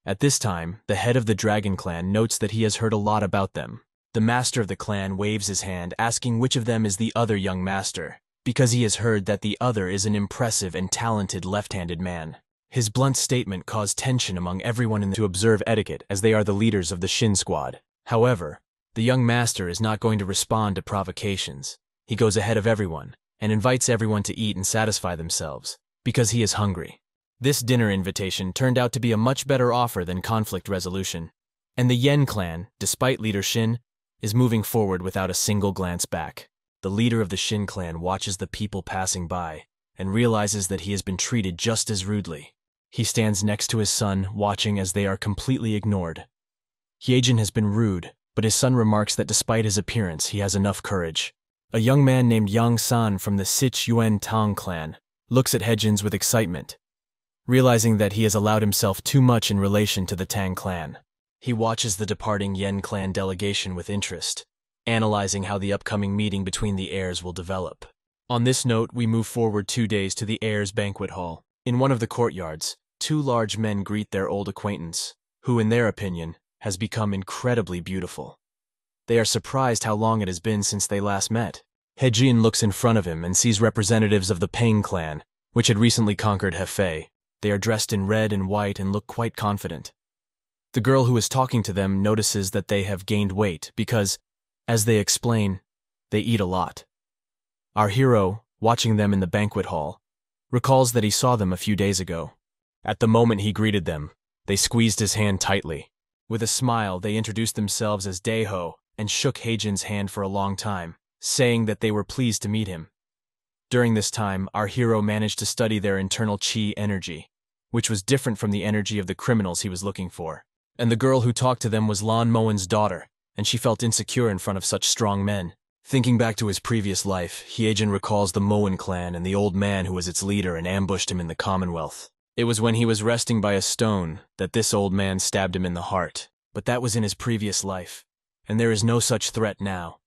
At this time, the head of the Dragon Clan notes that he has heard a lot about them. The master of the clan waves his hand, asking which of them is the other young master, because he has heard that the other is an impressive and talented left-handed man. His blunt statement caused tension among everyone to observe etiquette, as they are the leaders of the Shin Squad. However, the young master is not going to respond to provocations. He goes ahead of everyone and invites everyone to eat and satisfy themselves, because he is hungry. This dinner invitation turned out to be a much better offer than conflict resolution, and the Yen clan, despite leader Shin, is moving forward without a single glance back. The leader of the Shin clan watches the people passing by and realizes that he has been treated just as rudely. He stands next to his son, watching as they are completely ignored. Heejin has been rude, but his son remarks that despite his appearance, he has enough courage. A young man named Yang San from the Sich Yuan Tang clan looks at Heejin with excitement, realizing that he has allowed himself too much in relation to the Tang clan. He watches the departing Yen clan delegation with interest, analyzing how the upcoming meeting between the heirs will develop. On this note, we move forward 2 days to the heirs' banquet hall. In one of the courtyards, 2 large men greet their old acquaintance, who, in their opinion, has become incredibly beautiful. They are surprised how long it has been since they last met. Heejin looks in front of him and sees representatives of the Peng clan, which had recently conquered Hefei. They are dressed in red and white and look quite confident. The girl who is talking to them notices that they have gained weight because, as they explain, they eat a lot. Our hero, watching them in the banquet hall, recalls that he saw them a few days ago. At the moment he greeted them, they squeezed his hand tightly. With a smile, they introduced themselves as Daeho and shook Heijin's hand for a long time, saying that they were pleased to meet him. During this time, our hero managed to study their internal chi energy, which was different from the energy of the criminals he was looking for. And the girl who talked to them was Lan Moen's daughter, and she felt insecure in front of such strong men. Thinking back to his previous life, Heejin recalls the Moen clan and the old man who was its leader and ambushed him in the Commonwealth. It was when he was resting by a stone that this old man stabbed him in the heart, but that was in his previous life, and there is no such threat now.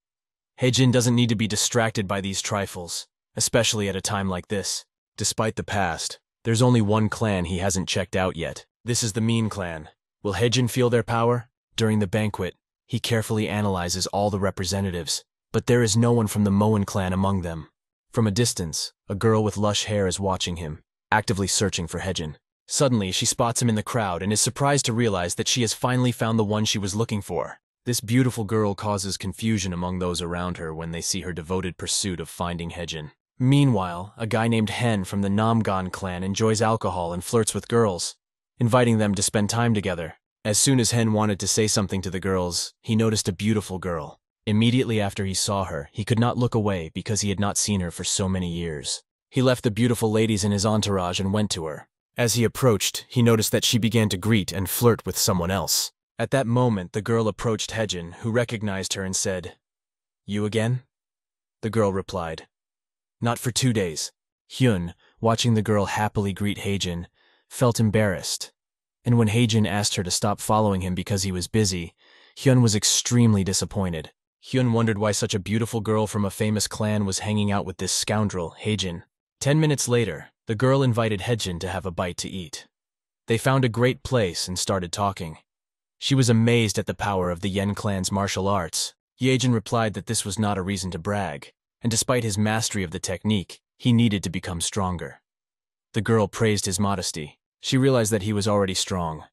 Heijin doesn't need to be distracted by these trifles, especially at a time like this. Despite the past, there's only one clan he hasn't checked out yet. This is the Mean clan. Will Heijin feel their power? During the banquet, he carefully analyzes all the representatives, but there is no one from the Moen clan among them. From a distance, a girl with lush hair is watching him, actively searching for Heijin. Suddenly, she spots him in the crowd and is surprised to realize that she has finally found the one she was looking for. This beautiful girl causes confusion among those around her when they see her devoted pursuit of finding Heijin. Meanwhile, a guy named Hen from the Namgan clan enjoys alcohol and flirts with girls, inviting them to spend time together. As soon as Hen wanted to say something to the girls, he noticed a beautiful girl. Immediately after he saw her, he could not look away because he had not seen her for so many years. He left the beautiful ladies in his entourage and went to her. As he approached, he noticed that she began to greet and flirt with someone else. At that moment, the girl approached Heijin, who recognized her and said, "You again?" The girl replied, "Not for 2 days." Hyun, watching the girl happily greet Heijin, felt embarrassed. And when Heijin asked her to stop following him because he was busy, Hyun was extremely disappointed. Hyun wondered why such a beautiful girl from a famous clan was hanging out with this scoundrel, Heijin. 10 minutes later, the girl invited Heijin to have a bite to eat. They found a great place and started talking. She was amazed at the power of the Yen clan's martial arts. Heijin replied that this was not a reason to brag, and despite his mastery of the technique, he needed to become stronger. The girl praised his modesty. She realized that he was already strong,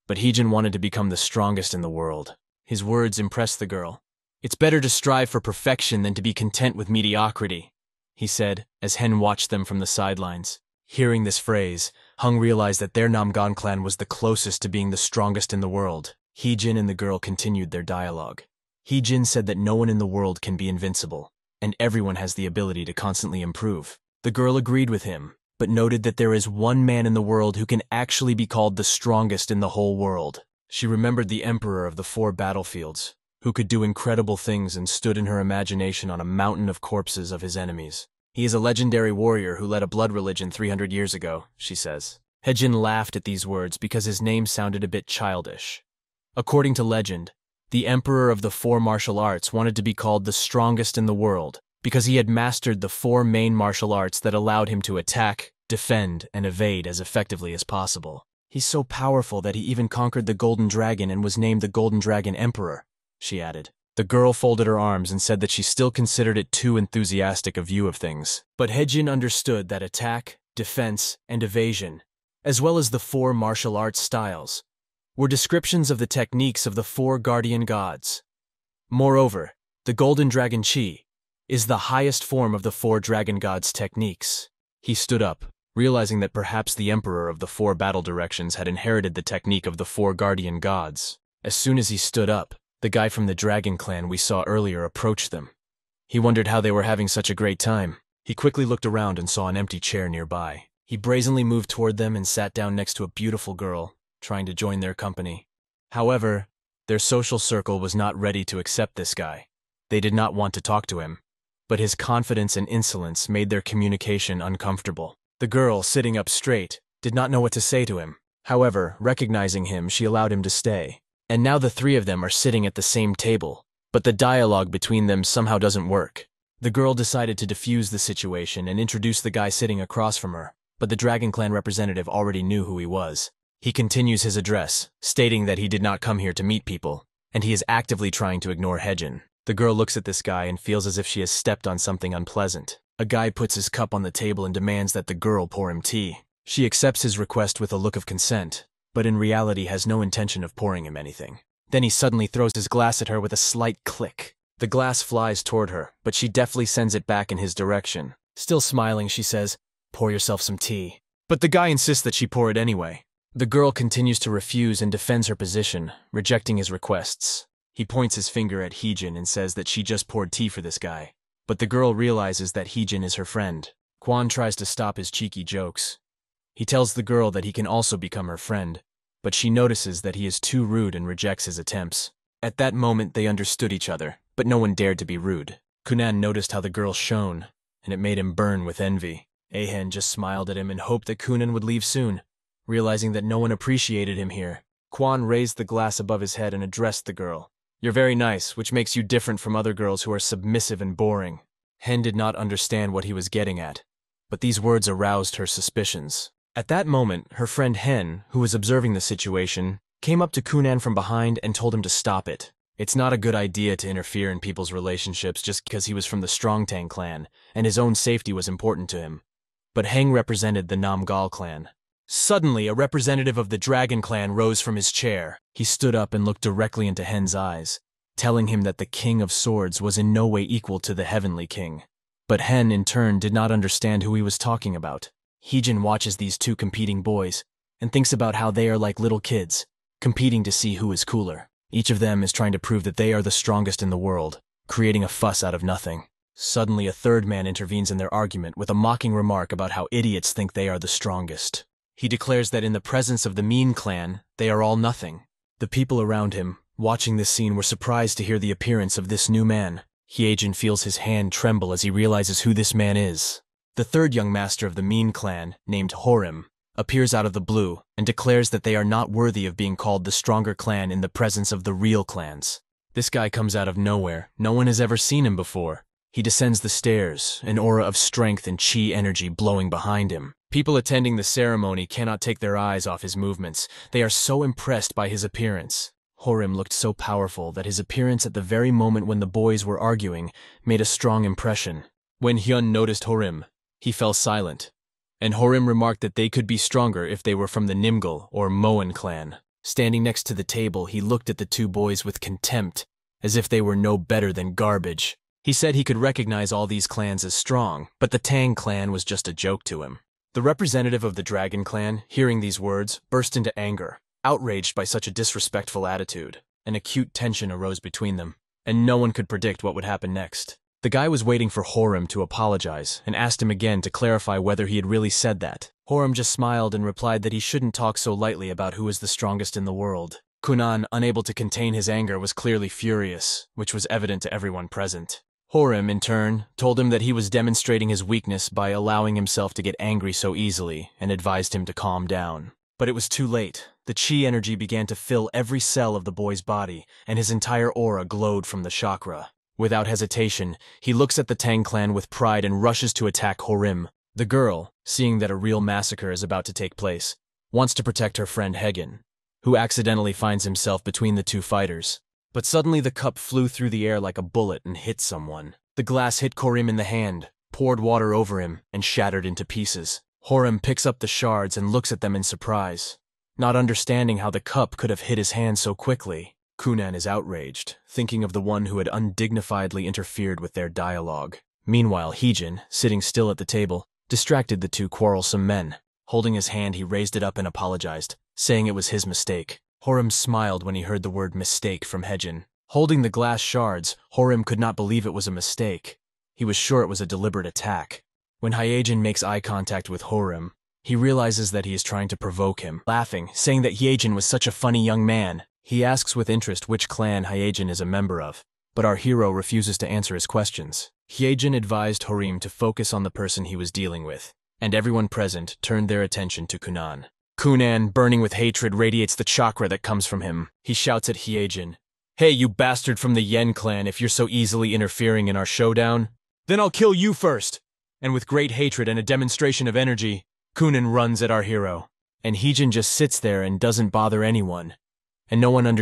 but Heijin wanted to become the strongest in the world. His words impressed the girl, "It's better to strive for perfection than to be content with mediocrity," he said, as Hen watched them from the sidelines. Hearing this phrase, Hung realized that their Namgon clan was the closest to being the strongest in the world. Heejin and the girl continued their dialogue. Heejin said that no one in the world can be invincible, and everyone has the ability to constantly improve. The girl agreed with him, but noted that there is one man in the world who can actually be called the strongest in the whole world. She remembered the Emperor of the 4 battlefields, who could do incredible things and stood in her imagination on a mountain of corpses of his enemies. "He is a legendary warrior who led a blood religion 300 years ago," she says. Heejin laughed at these words because his name sounded a bit childish. According to legend, the Emperor of the 4 martial arts wanted to be called the strongest in the world because he had mastered the 4 main martial arts that allowed him to attack, defend, and evade as effectively as possible. "He's so powerful that he even conquered the Golden Dragon and was named the Golden Dragon Emperor," she added. The girl folded her arms and said that she still considered it too enthusiastic a view of things. But Heejin understood that attack, defense, and evasion, as well as the 4 martial arts styles, were descriptions of the techniques of the 4 guardian gods. Moreover, the Golden Dragon Chi is the highest form of the 4 dragon gods' techniques. He stood up, realizing that perhaps the Emperor of the 4 battle directions had inherited the technique of the 4 guardian gods. As soon as he stood up, the guy from the dragon clan we saw earlier approached them. He wondered how they were having such a great time. He quickly looked around and saw an empty chair nearby. He brazenly moved toward them and sat down next to a beautiful girl, trying to join their company. However, their social circle was not ready to accept this guy. They did not want to talk to him, but his confidence and insolence made their communication uncomfortable. The girl, sitting up straight, did not know what to say to him. However, recognizing him, she allowed him to stay. And now the 3 of them are sitting at the same table, but the dialogue between them somehow doesn't work. The girl decided to defuse the situation and introduce the guy sitting across from her, but the Dragon Clan representative already knew who he was. He continues his address, stating that he did not come here to meet people, and he is actively trying to ignore Heejin. The girl looks at this guy and feels as if she has stepped on something unpleasant. A guy puts his cup on the table and demands that the girl pour him tea. She accepts his request with a look of consent, but in reality has no intention of pouring him anything. Then he suddenly throws his glass at her with a slight click. The glass flies toward her, but she deftly sends it back in his direction. Still smiling, she says, "Pour yourself some tea." But the guy insists that she pour it anyway. The girl continues to refuse and defends her position, rejecting his requests. He points his finger at Heejin and says that she just poured tea for this guy. But the girl realizes that Heejin is her friend. Kwon tries to stop his cheeky jokes. He tells the girl that he can also become her friend, but she notices that he is too rude and rejects his attempts. At that moment they understood each other, but no one dared to be rude. Kunan noticed how the girl shone, and it made him burn with envy. Ahen just smiled at him and hoped that Kunan would leave soon, realizing that no one appreciated him here. Kwon raised the glass above his head and addressed the girl. "You're very nice, which makes you different from other girls who are submissive and boring." Hen did not understand what he was getting at, but these words aroused her suspicions. At that moment, her friend Hen, who was observing the situation, came up to Kunan from behind and told him to stop it. It's not a good idea to interfere in people's relationships just because he was from the Strongtang clan, and his own safety was important to him. But Heng represented the Namgal clan. Suddenly, a representative of the Dragon clan rose from his chair. He stood up and looked directly into Hen's eyes, telling him that the King of Swords was in no way equal to the Heavenly King. But Hen, in turn, did not understand who he was talking about. Heejin watches these 2 competing boys and thinks about how they are like little kids, competing to see who is cooler. Each of them is trying to prove that they are the strongest in the world, creating a fuss out of nothing. Suddenly, a 3rd man intervenes in their argument with a mocking remark about how idiots think they are the strongest. He declares that in the presence of the Mean clan, they are all nothing. The people around him, watching this scene, were surprised to hear the appearance of this new man. Heejin feels his hand tremble as he realizes who this man is. The 3rd young master of the Mean clan, named Horim, appears out of the blue and declares that they are not worthy of being called the stronger clan in the presence of the real clans. This guy comes out of nowhere. No one has ever seen him before. He descends the stairs, an aura of strength and chi energy blowing behind him. People attending the ceremony cannot take their eyes off his movements. They are so impressed by his appearance. Horim looked so powerful that his appearance at the very moment when the boys were arguing made a strong impression. When Hyun noticed Horim, he fell silent, and Horim remarked that they could be stronger if they were from the Nimgal or Moen clan. Standing next to the table, he looked at the 2 boys with contempt as if they were no better than garbage. He said he could recognize all these clans as strong, but the Tang clan was just a joke to him. The representative of the Dragon clan, hearing these words, burst into anger, outraged by such a disrespectful attitude. An acute tension arose between them, and no one could predict what would happen next. The guy was waiting for Horim to apologize and asked him again to clarify whether he had really said that. Horim just smiled and replied that he shouldn't talk so lightly about who is the strongest in the world. Kunan, unable to contain his anger, was clearly furious, which was evident to everyone present. Horim, in turn, told him that he was demonstrating his weakness by allowing himself to get angry so easily and advised him to calm down. But it was too late. The chi energy began to fill every cell of the boy's body, and his entire aura glowed from the chakra. Without hesitation, he looks at the Tang clan with pride and rushes to attack Horim. The girl, seeing that a real massacre is about to take place, wants to protect her friend Hagen, who accidentally finds himself between the two fighters. But suddenly the cup flew through the air like a bullet and hit someone. The glass hit Horim in the hand, poured water over him, and shattered into pieces. Horim picks up the shards and looks at them in surprise, not understanding how the cup could have hit his hand so quickly. Kunan is outraged, thinking of the one who had undignifiedly interfered with their dialogue. Meanwhile, Heejin, sitting still at the table, distracted the two quarrelsome men. Holding his hand, he raised it up and apologized, saying it was his mistake. Horim smiled when he heard the word mistake from Heejin. Holding the glass shards, Horim could not believe it was a mistake. He was sure it was a deliberate attack. When Hyejin makes eye contact with Horim, he realizes that he is trying to provoke him, laughing, saying that Hyejin was such a funny young man. He asks with interest which clan Hyejin is a member of, but our hero refuses to answer his questions. Hyejin advised Horim to focus on the person he was dealing with, and everyone present turned their attention to Kunan. Kunan, burning with hatred, radiates the chakra that comes from him. He shouts at Hyejin, "Hey, you bastard from the Yen clan, if you're so easily interfering in our showdown, then I'll kill you first!" And with great hatred and a demonstration of energy, Kunan runs at our hero. And Heejin just sits there and doesn't bother anyone. And no one understands